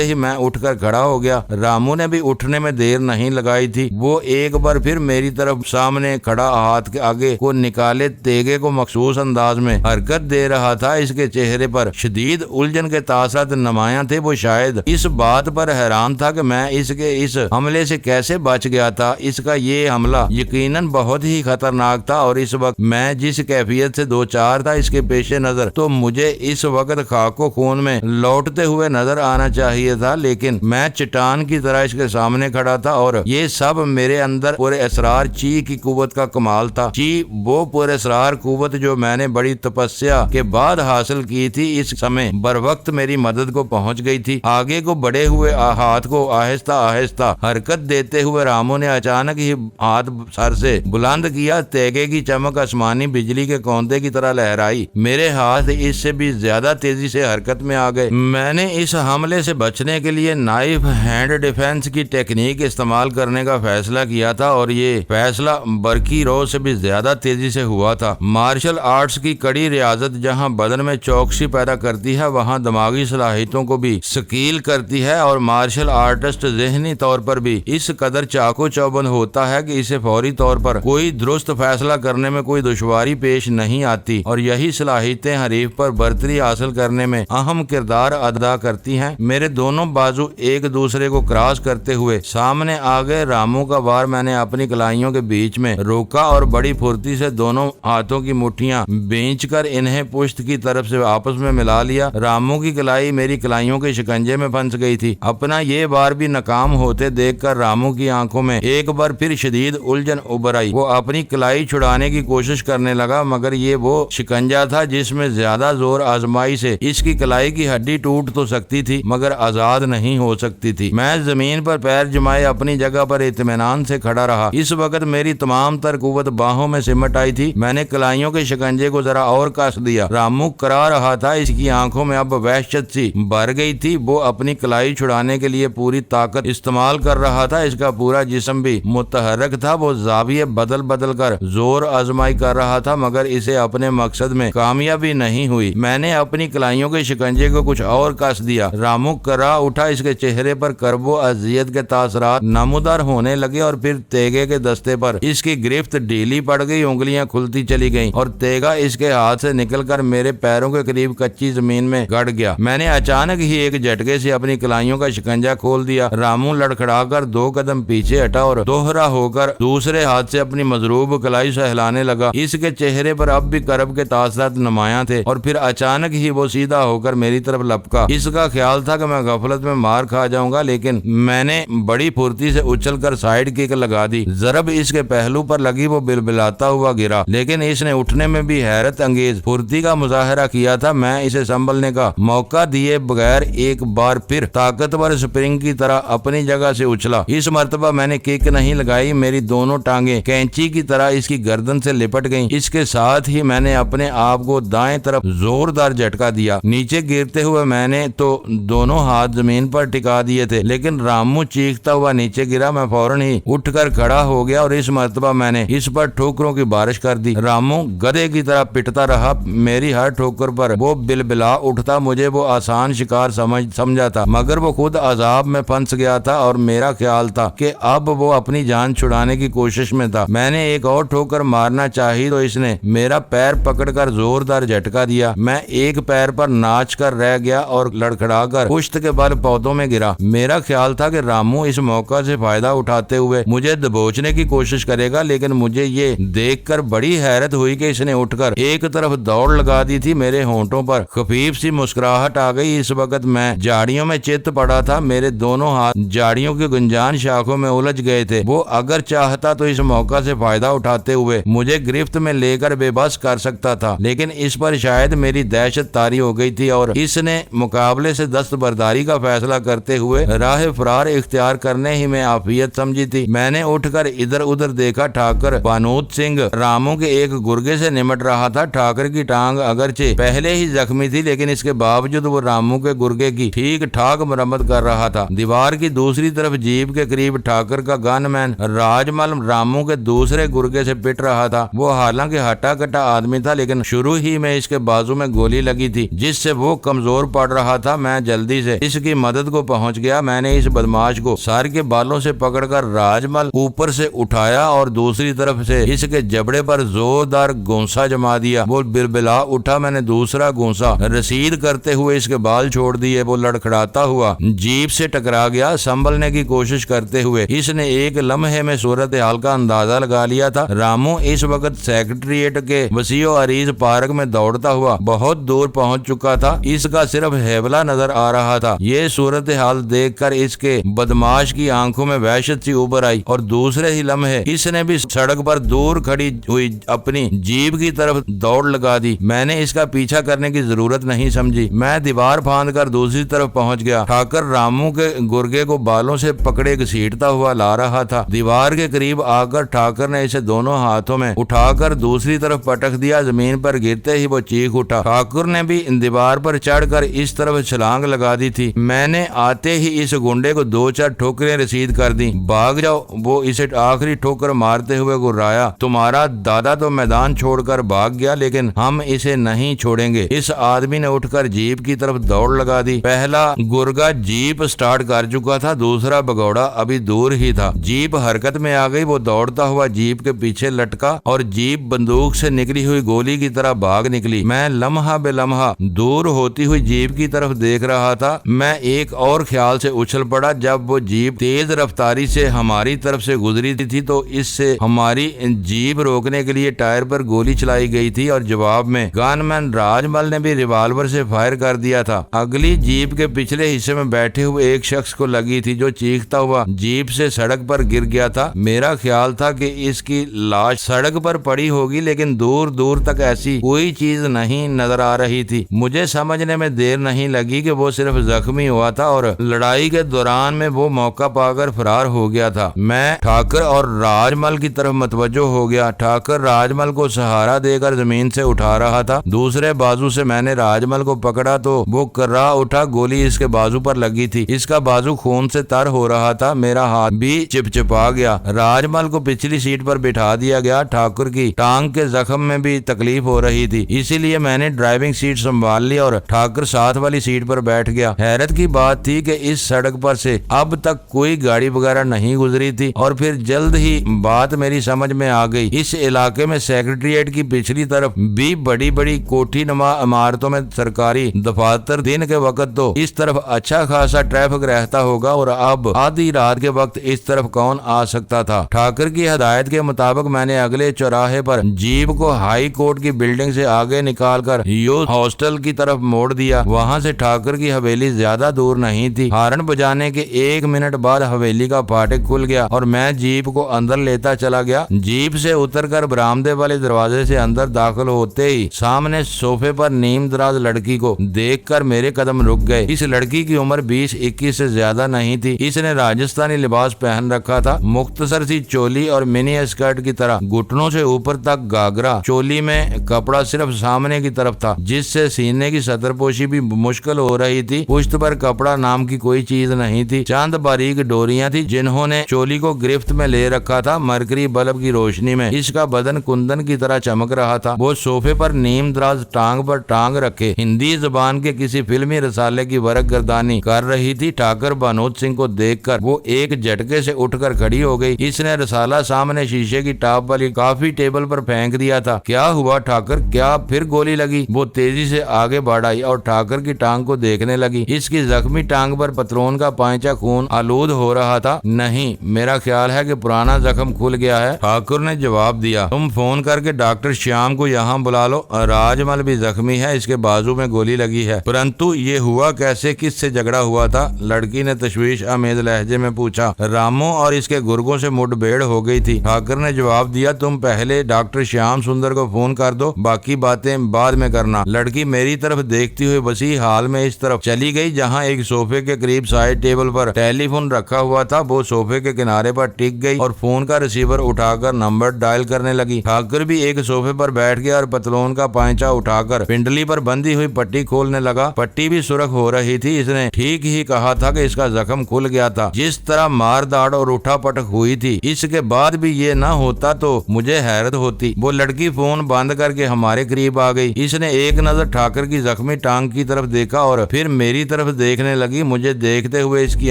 ही मैं उठकर कर खड़ा हो गया। रामू ने भी उठने में देर नहीं लगाई थी। वो एक बार फिर मेरी तरफ सामने खड़ा हाथ के आगे को निकाले तेगे को मखसूस अंदाज में हरकत दे रहा था। इसके चेहरे पर शदीद उलझन के तासरात नुमायां थे। वो शायद इस बात पर हैरान था कि मैं इसके इस हमले से कैसे बच गया था। इसका ये हमला यकीनन बहुत ही खतरनाक था और इस वक्त मैं जिस कैफियत से दो चार था इसके पेशे नजर तो मुझे इस वक्त खाको खून में लौटते हुए नजर आना चाहिए था, लेकिन मैं चट्टान की तरह इसके सामने खड़ा था और ये सब मेरे अंदर पूरे असरार ची की कुव्वत का कमाल था। ची वो पूरे असरार कुव्वत जो मैंने बड़ी तपस्या के बाद हासिल की थी इस समय बर वक्त मेरी मदद को पहुंच गई थी। आगे को बढ़े हुए हाथ को आहिस्ता आहिस्ता हरकत देते हुए रामू ने अचानक ही हाथ सर से बुलंद किया। तेगे की चमक आसमानी बिजली के कौंदे की तरह लहराई। मेरे हाथ इससे भी ज्यादा तेजी से हरकत में आ गए। मैंने इस हमले से बचने के लिए नाइफ हैंड डिफेंस की टेक्निक इस्तेमाल करने का फैसला किया था और ये फैसला बरकी रो से भी ज्यादा तेजी से हुआ था। मार्शल आर्ट्स की कड़ी रियाजत जहां बदन में चौकसी पैदा करती है वहां दिमागी सलाहियतों को भी स्कील करती है और मार्शल आर्टिस्ट ज़हनी तौर पर भी इस कदर चाको चौबंद होता है कि इसे फौरी तौर पर कोई दुरुस्त फैसला करने में कोई दुश्वारी पेश नहीं आती और यही सलाहियतें हरीफ पर बर्तरी हासिल करने में अहम किरदार अदा करती हैं। मेरे दोनों बाजू एक दूसरे को क्रॉस करते हुए सामने आ गए। रामू का वार मैंने अपनी कलाइयों के बीच में रोका और बड़ी फुर्ती से दोनों हाथों की मुट्ठियां खींचकर इन्हें पुश्त की तरफ से आपस में मिला लिया। रामू की कलाई मेरी कलाइयों के शिकंजे में फंस गई थी। अपना ये वार भी नाकाम होते देखकर रामू की आंखों में एक बार फिर शदीद उलझन उभर आई। वो अपनी कलाई छुड़ाने की कोशिश करने लगा मगर ये वो शिकंजा था जिसमें ज्यादा जोर आजमाई से इसकी कलाई की हड्डी टूट तो सकती थी मगर आजाद नहीं हो सकती थी। मैं जमीन पर पैर जमाए अपनी जगह पर इत्मीनान से खड़ा रहा। इस वक्त मेरी तमाम तर कुव्वत बाहों में सिमट आई थी। मैंने कलाइयों के शिकंजे को जरा और कस दिया। रामू करा रहा था। इसकी आंखों में अब वहशत सी भर गई थी। वो अपनी कलाई छुड़ाने के लिए पूरी ताकत इस्तेमाल कर रहा था। इसका पूरा जिस्म भी मुतहरक था। वो जाविये बदल बदल कर जोर आजमाई कर रहा था मगर इसे अपने मकसद में कामयाबी नहीं हुई। मैंने अपनी कलाइयों के शिकंजे को कुछ और कस दिया। रामू करा उठा। इसके चेहरे पर करबो अजियत के तासरात नमूदार होने लगे और फिर तेगे के दस्ते पर इसकी गिरफ्त ढीली पड़ गई। उंगलियां खुलती चली गईं और तेगा इसके हाथ से निकलकर मेरे पैरों के करीब कच्ची जमीन में गड़ गया। मैंने अचानक ही एक झटके से अपनी कलाइयों का शिकंजा खोल दिया। रामू लड़खड़ाकर 2 कदम पीछे हटा और दोहरा होकर दूसरे हाथ से अपनी मजरूब कलाई सहलाने लगा। इसके चेहरे पर अब भी करब के तासरात नुमायां थे और फिर अचानक ही वो सीधा होकर मेरी तरफ लपका। इसका ख्याल था कि मैं गफलत में मार खा जाऊंगा लेकिन मैंने बड़ी फुर्ती से उछलकर साइड किक लगा दी। जरब इसके पहलू पर लगी। वो बिलबिलाता हुआ गिरा लेकिन इसने उठने में भी हैरत अंगेज फुर्ती का मुजाहरा किया था। मैं इसे संभलने का मौका दिए बगैर एक बार फिर ताकतवर स्प्रिंग की तरह अपनी जगह से उछला। इस मर्तबा मैंने किक नहीं लगाई। मेरी दोनों टांगे कैंची की तरह इसकी गर्दन से लिपट गईं। इसके साथ ही मैंने अपने आप को दाएं तरफ जोरदार झटका दिया। नीचे गिरते हुए मैंने तो दोनों हाथ जमीन पर टिका दिए थे लेकिन रामू चीखता हुआ नीचे गिरा। मैं फौरन ही उठकर खड़ा हो गया और इस मर्तबा मैंने इस पर ठोकरों की बारिश कर दी। रामू गधे की तरह पिटता रहा। मेरी हर ठोकर पर वो बिलबिला उठता। मुझे वो आसान शिकार समझा था मगर वो खुद अजाब में फंस गया था और मेरा ख्याल था कि अब वो अपनी जान छुड़ाने की कोशिश में था। मैंने एक और ठोकर मारना चाहिए तो इसने मेरा पैर पकड़कर जोरदार झटका दिया। मैं एक पैर पर नाच कर रह गया और लड़खड़ाकर पुश्त के बल पौधों में गिरा। मेरा ख्याल था कि रामू इस मौका से फायदा उठाते हुए मुझे दबोचने की कोशिश करेगा लेकिन मुझे ये देखकर बड़ी हैरत हुई कि इसने उठकर एक तरफ दौड़ लगा दी थी। मेरे होंठों पर खफीफ सी मुस्कुराहट आ गई। इस वक्त मैं झाड़ियों में चित पड़ा था। मेरे दोनों हाथ झाड़ियों की गुंजान शाखों में उलझ गए थे। वो अगर चाहता तो इस मौका से फायदा उठाते हुए मुझे गिरफ्त में लेकर बेबस कर सकता था लेकिन इस पर शायद मेरी दहशत तारी हो गई थी और इसने मुकाबले से दस्तबरदारी का फैसला करते हुए राह फरार इख्तियार करने ही में आफियत समझी थी। मैंने उठकर इधर उधर देखा। ठाकर बानूत सिंह रामू के एक गुर्गे से निमट रहा था। ठाकर की टांग अगरचे पहले ही जख्मी थी लेकिन इसके बावजूद वो रामू के गुर्गे की ठीक ठाक मरम्मत कर रहा था। दीवार की दूसरी तरफ जीप के करीब ठाकर का गनमैन राजमल रामू के दूसरे गुर्गे से पिट रहा था। वो हालांकि हटा कटा आदमी था लेकिन शुरू ही में इसके बाजू में गोली लगी थी जिससे वो कमजोर पड़ रहा था। मैं जल्दी से इसकी मदद को पहुंच गया। मैंने इस बदमाश को सर के बालों से पकड़कर राजमल ऊपर से उठाया और दूसरी तरफ से इसके जबड़े पर जोरदार गोंसा जमा दिया। वो बिलबिला उठा। मैंने दूसरा गोंसा रसीद करते हुए इसके बाल छोड़ दिए। वो लड़खड़ाता हुआ जीप से टकरा गया। संभलने की कोशिश करते हुए इसने एक लम्हे में सूरत हाल का अंदाजा लगा लिया था। रामू इस वक्त सेक्रेटेरिएट के वसीओ अरीज पार्क में दौड़ता हुआ बहुत दूर पहुंच चुका था। इसका सिर्फ हेबला नजर आ रहा था। ये सूरत हाल देखकर इसके बदमाश की आंखों में वहशत सी उभर आई और दूसरे ही लम्हे इसने भी सड़क पर दूर खड़ी हुई अपनी जीप की तरफ दौड़ लगा दी। मैंने इसका पीछा करने की जरूरत नहीं समझी। मैं दीवार फांद कर दूसरी तरफ पहुंच गया। ठाकर रामू के गुर्गे को बालों से पकड़े घसीटता हुआ ला रहा था। दीवार के करीब आकर ठाकर ने इसे दोनों हाथों में उठाकर दूसरी तरफ पटक दिया। जमीन पर गिरते ही वो चीख उठा। ठाकुर ने भी दीवार पर चढ़कर इस तरफ छलांग लगा दी थी। मैंने आते ही इस गुंडे को 2-4 ठोकरें रसीद कर दी। भाग जाओ, वो इसे आखिरी ठोकर मारते हुए गुर्राया। तुम्हारा दादा तो मैदान छोड़कर भाग गया, लेकिन हम इसे नहीं छोड़ेंगे। इस आदमी ने उठकर जीप की तरफ दौड़ लगा दी। पहला गुर्गा जीप स्टार्ट कर चुका था, दूसरा भगौड़ा अभी दूर ही था। जीप हरकत में आ गई। वो दौड़ता हुआ जीप के पीछे लटका और जीप बंदूक से निकली हुई गोली की तरह भाग निकली। मैं लम्हा बेलम्हा दूर होती हुई जीप की तरफ देख रहा था। मैं एक और ख्याल से उछल पड़ा। जब वो जीप तेज रफ्तारी से हमारी तरफ से गुजरी थी तो इससे हमारी जीप रोकने के लिए टायर पर गोली चलाई गई थी और जवाब में गनमैन राजमल ने भी रिवॉल्वर से फायर कर दिया था। अगली जीप के पिछले हिस्से में बैठे हुए एक शख्स को लगी थी जो चीखता हुआ जीप से सड़क पर गिर गया था। मेरा ख्याल था कि इसकी लाश सड़क पर पड़ी होगी, लेकिन दूर दूर तक ऐसी कोई चीज नहीं नजर आ रही थी। मुझे समझने में देर नहीं लगी कि वो सिर्फ जख्मी हुआ था और लड़ाई के दौरान में वो मौका पाकर फरार हो गया था। मैं ठाकर और राजमल की तरफ मतवज्जो हो गया। ठाकर राजमल को सहारा देकर जमीन से उठा रहा था। दूसरे बाजू से मैंने राजमल को पकड़ा तो वो कर्रा उठा। गोली इसके बाजू पर लगी थी। इसका बाजू खून से तर हो रहा था। मेरा हाथ भी चिपचिपा गया। राजमल को पिछली सीट पर बिठा दिया गया। ठाकुर की टांग के जख्म में भी तकलीफ हो रही थी, इसीलिए मैंने ड्राइविंग सीट संभाल ली और ठाकुर साथ वाली सीट पर बैठ गया। हैरत की बात थी कि इस सड़क पर से अब तक कोई गाड़ी वगैरह नहीं गुजरी थी और फिर जल्द ही बात मेरी समझ में आ गई। इस इलाके में सेक्रेटेरिएट की पिछली तरफ भी बड़ी बड़ी कोठी नुमा इमारतों में सरकारी दफातर, दिन के वक्त तो इस तरफ अच्छा खासा ट्रैफिक रहता होगा और अब आधी रात के वक्त इस तरफ कौन आ सकता था। ठाकुर की हदायत के मुताबिक मैंने अगले चौराहे पर जीप को हाई कोर्ट की बिल्डिंग से आगे निकालकर यूथ हॉस्टल की तरफ मोड़ दिया। वहां से ठाकुर की हवेली ज्यादा दूर नहीं थी। हार्न बजाने के 1 मिनट बाद हवेली का फाटक खुल गया और मैं जीप को अंदर लेता चला गया। जीप से उतरकर बरामदे वाले दरवाजे से अंदर दाखिल होते ही सामने सोफे पर नीम दराज लड़की को देखकर मेरे कदम रुक गए। इस लड़की की उम्र 20-21 से ज्यादा नहीं थी। इसने राजस्थानी लिबास पहन रखा था, मुख्तसर सी चोली और मिनी स्कर्ट की तरह घुटनों से ऊपर तक घाघरा। चोली में कपड़ा सिर्फ सामने की तरफ था, जिससे सीने की सतरपोशी भी मुश्किल हो रही थी। पुश्त पर कपड़ा नाम की कोई चीज नहीं थी। चंद बारीक डोरियां थी जिन्होंने चोली को गिरफ्त में ले रखा था। मरकरी बल्ब की रोशनी में इसका बदन कुंदन की तरह चमक रहा था। वो सोफे पर नीम दराज टांग पर टांग रखे हिंदी जुबान के किसी फिल्मी रसाले की वर्क गर्दानी कर रही थी। ठाकर बानोद सिंह को देखकर वो एक झटके से उठकर खड़ी हो गई। इसने रसाला सामने शीशे की टॉप वाली काफी टेबल पर फेंक दिया था। क्या हुआ ठाकर, क्या फिर गोली लगी? वो तेजी से आगे बढ़ आई और ठाकर की टांग को देखने लगी। इसकी जख्मी टांग पर पतलून का पांचा खून आलूद हो रहा था। नहीं, मेरा ख्याल है कि पुराना जख्म खुल गया है। ठाकुर ने जवाब दिया, तुम फोन करके डॉक्टर श्याम को यहाँ बुला लो। राजमल भी जख्मी है, इसके बाजू में गोली लगी है। परंतु ये हुआ कैसे, किससे झगड़ा हुआ था? लड़की ने तशवीश आमेज लहजे में पूछा। रामू और इसके गुर्गों से मुठभेड़ हो गई थी। ठाकुर ने जवाब दिया, तुम पहले डॉक्टर श्याम सुंदर को फोन कर दो, बाकी बातें बाद में करना। लड़की मेरी तरफ देखती हुई वसी हाल में इस तरफ चली गई जहां एक सोफे के करीब साइड टेबल पर टेलीफोन रखा हुआ था। वो सोफे के किनारे पर टिक गई और फोन का रिसीवर उठाकर नंबर डायल करने लगी। ठाकुर भी एक सोफे पर बैठ गया और पतलून का पांचा उठाकर पिंडली पर बंधी हुई पट्टी खोलने लगा। पट्टी भी सुरख हो रही थी। इसने ठीक ही कहा था कि इसका जख्म खुल गया था। जिस तरह मार दाड़ और उठा पटक हुई थी, इसके बाद भी ये न होता तो मुझे हैरत होती। वो लड़की फोन बंद करके हमारे करीब आ गई। इसने एक नजर ठाकुर की जख्मी टांग की तरफ देखा और फिर मेरी तरफ देखने लगी। मुझे देखते हुए इसकी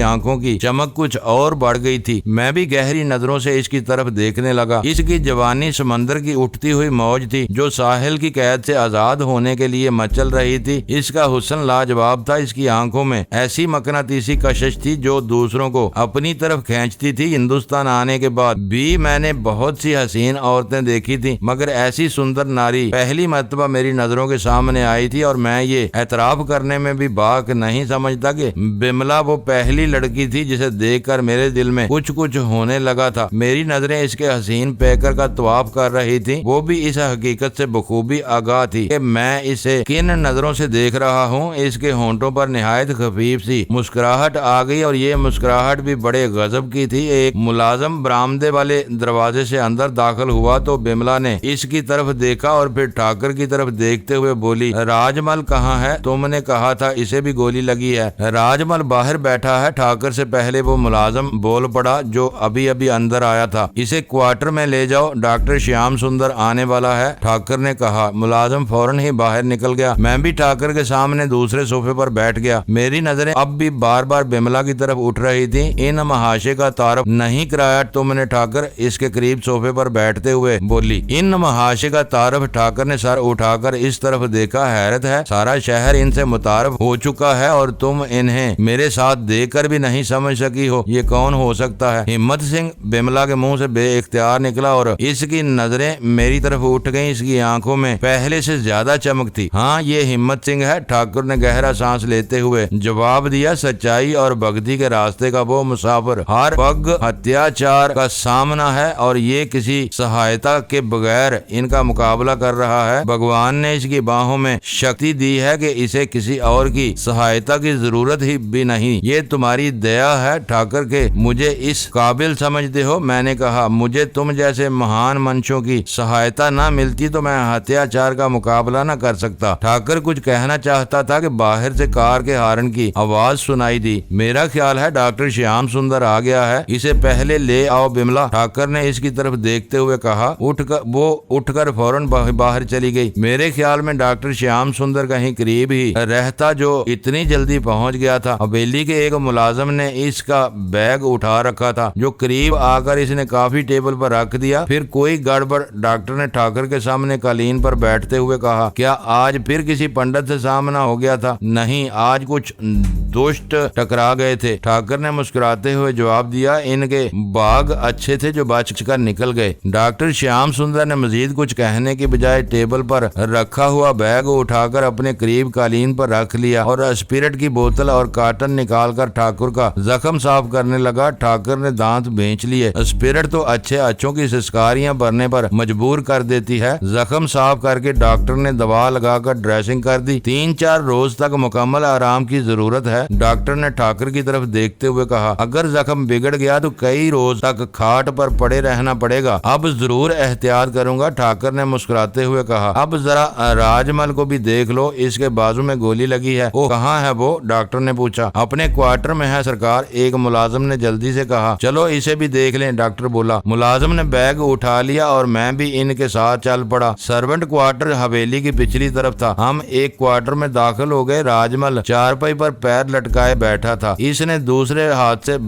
आंखों की चमक कुछ और बढ़ गई थी। मैं भी गहरी नजरों से इसकी तरफ देखने लगा। इसकी जवानी समंदर की उठती हुई मौज थी जो साहिल की कैद से आजाद होने के लिए मचल रही थी। इसका हुस्न लाजवाब था। इसकी आंखों में ऐसी मकनातीसी कशिश थी जो दूसरों को अपनी तरफ खींचती थी। हिंदुस्तान आने के बाद भी मैंने बहुत सी हसीन औरतें देखी थी, मगर ऐसी सुंदर नारी पहली मर्तबा मेरी नजरों के सामने आई थी। और मैं ये एतराफ करने में भी बाक नहीं समझता कि बिमला वो पहली लड़की थी जिसे देखकर मेरे दिल में कुछ कुछ होने लगा था। मेरी नजरें इसके हसीन पैकर का तवाफ कर रही थी। वो भी इस हकीकत से बखूबी आगाह थी कि मैं इसे किन नजरों से देख रहा हूँ। इसके होंठों पर निहायत खफीफ सी मुस्कुराहट आ गई और ये मुस्कुराहट भी बड़े गजब की थी। एक मुलाजम बरामदे वाले दरवाजे से अंदर दाखिल हुआ तो बिमला ने इसकी तरफ देखा और फिर ठाकर की तरफ देखते हुए बोली, राजमल कहाँ है? तुमने कहा था इसे भी गोली लगी है। राजमल बाहर बैठा है। ठाकर से पहले वो मुलाजम बोल पड़ा जो अभी अभी अंदर आया था। इसे क्वार्टर में ले जाओ, डॉक्टर श्याम सुंदर आने वाला है, ठाकर ने कहा। मुलाजम फौरन ही बाहर निकल गया। मैं भी ठाकर के सामने दूसरे सोफे पर बैठ गया। मेरी नजरें अब भी बार बार बिमला की तरफ उठ रही थी। इन महाशय का तारफ नहीं कराया तुमने ठाकर? इसके करीब सोफे पर बैठते हुए बोली। इन महाशय का तारफ? ठाकर ने सर उठाकर इस तरफ देखा। हैरत है, सारा शहर इनसे मुतारफ हो चुका है और तुम इन्हें मेरे साथ देखकर भी नहीं समझ सकी हो। ये कौन हो सकता है? हिम्मत सिंह बिमला के मुंह से बेइख्तियार निकला और इसकी नजरें मेरी तरफ उठ गईं। इसकी आंखों में पहले से ज्यादा चमक थी। हाँ, ये हिम्मत सिंह है, ठाकुर ने गहरा सांस लेते हुए जवाब दिया। सच्चाई और भक्ति के रास्ते का वो मुसाफिर हर पग अत्याचार का सामना है और ये किसी सहायता के बगैर इनका मुकाबला कर रहा है। भगवान ने इसकी बाहों में शक्ति दी है कि इसे किसी और की सहायता की जरूरत ही भी नहीं। ये तुम्हारी दया है ठाकर के मुझे इस काबिल समझते हो? मैंने कहा, मुझे तुम जैसे महान मंशों की सहायता न मिलती तो मैं अत्याचार का मुकाबला न कर सकता। ठाकर कुछ कहना चाहता था कि बाहर से कार के हॉर्न की आवाज सुनाई दी। मेरा ख्याल है डॉक्टर श्याम सुंदर आ गया है, इसे पहले ले आओ बिमला, ठाकर ने इसकी तरफ देखते हुए कहा। वो उठकर फौरन बाहर चली गई। मेरे ख्याल में डॉक्टर श्याम सुंदर कहीं करीब ही रहता जो इतनी जल्दी पहुंच गया था। हवेली के एक मुलाजम ने इसका बैग उठा रखा था जो करीब आकर इसने काफी टेबल पर रख दिया। फिर कोई गड़बड़? डॉक्टर ने ठाकर के सामने कालीन पर बैठते हुए कहा। क्या आज फिर किसी पंडित से सामना हो गया था? नहीं, आज कुछ दुष्ट टकरा गए थे, ठाकर ने मुस्कुराते हुए जवाब दिया। इनके बाग अच्छे थे जो बचकर निकल गए। डॉक्टर श्याम सुंदर ने मजीद कुछ कहने की बजाय टेबल पर रखा हुआ बैग उठाकर अपने करीब कालीन पर रख लिया और स्पिरिट की बोतल और कार्टन निकालकर ठाकुर का जख्म साफ करने लगा। ठाकुर ने दांत बेंच लिए। स्पिरिट तो अच्छे अच्छों की सिस्कारियां भरने पर मजबूर कर देती है। जख्म साफ करके डॉक्टर ने दवा लगाकर ड्रेसिंग कर दी। 3-4 रोज तक मुकम्मल आराम की जरूरत है, डॉक्टर ने ठाकुर की तरफ देखते हुए कहा। अगर जख्म बिगड़ गया तो कई रोज तक खाट पर पड़े रहना पड़ेगा। अब जरूर एहतियात करूंगा, ठाकुर ने मुस्कुराते हुए कहा। अब जरा राजमल को भी देख लो, इसके बाजू में गोली लगी है। वो कहाँ है वो? डॉक्टर ने पूछा। अपने क्वार्टर में है सरकार, एक मुलाजिम ने जल्दी से कहा। चलो इसे भी देख लें, डॉक्टर बोला। मुलाजिम ने बैग उठा लिया और मैं भी इनके साथ चल पड़ा। सर्वेंट क्वार्टर हवेली की पिछली तरफ था। हम एक क्वार्टर में दाखिल हो गए। राजमल चारपाई पर पैर लटकाए बैठा था। इसने दूसरे हाथ से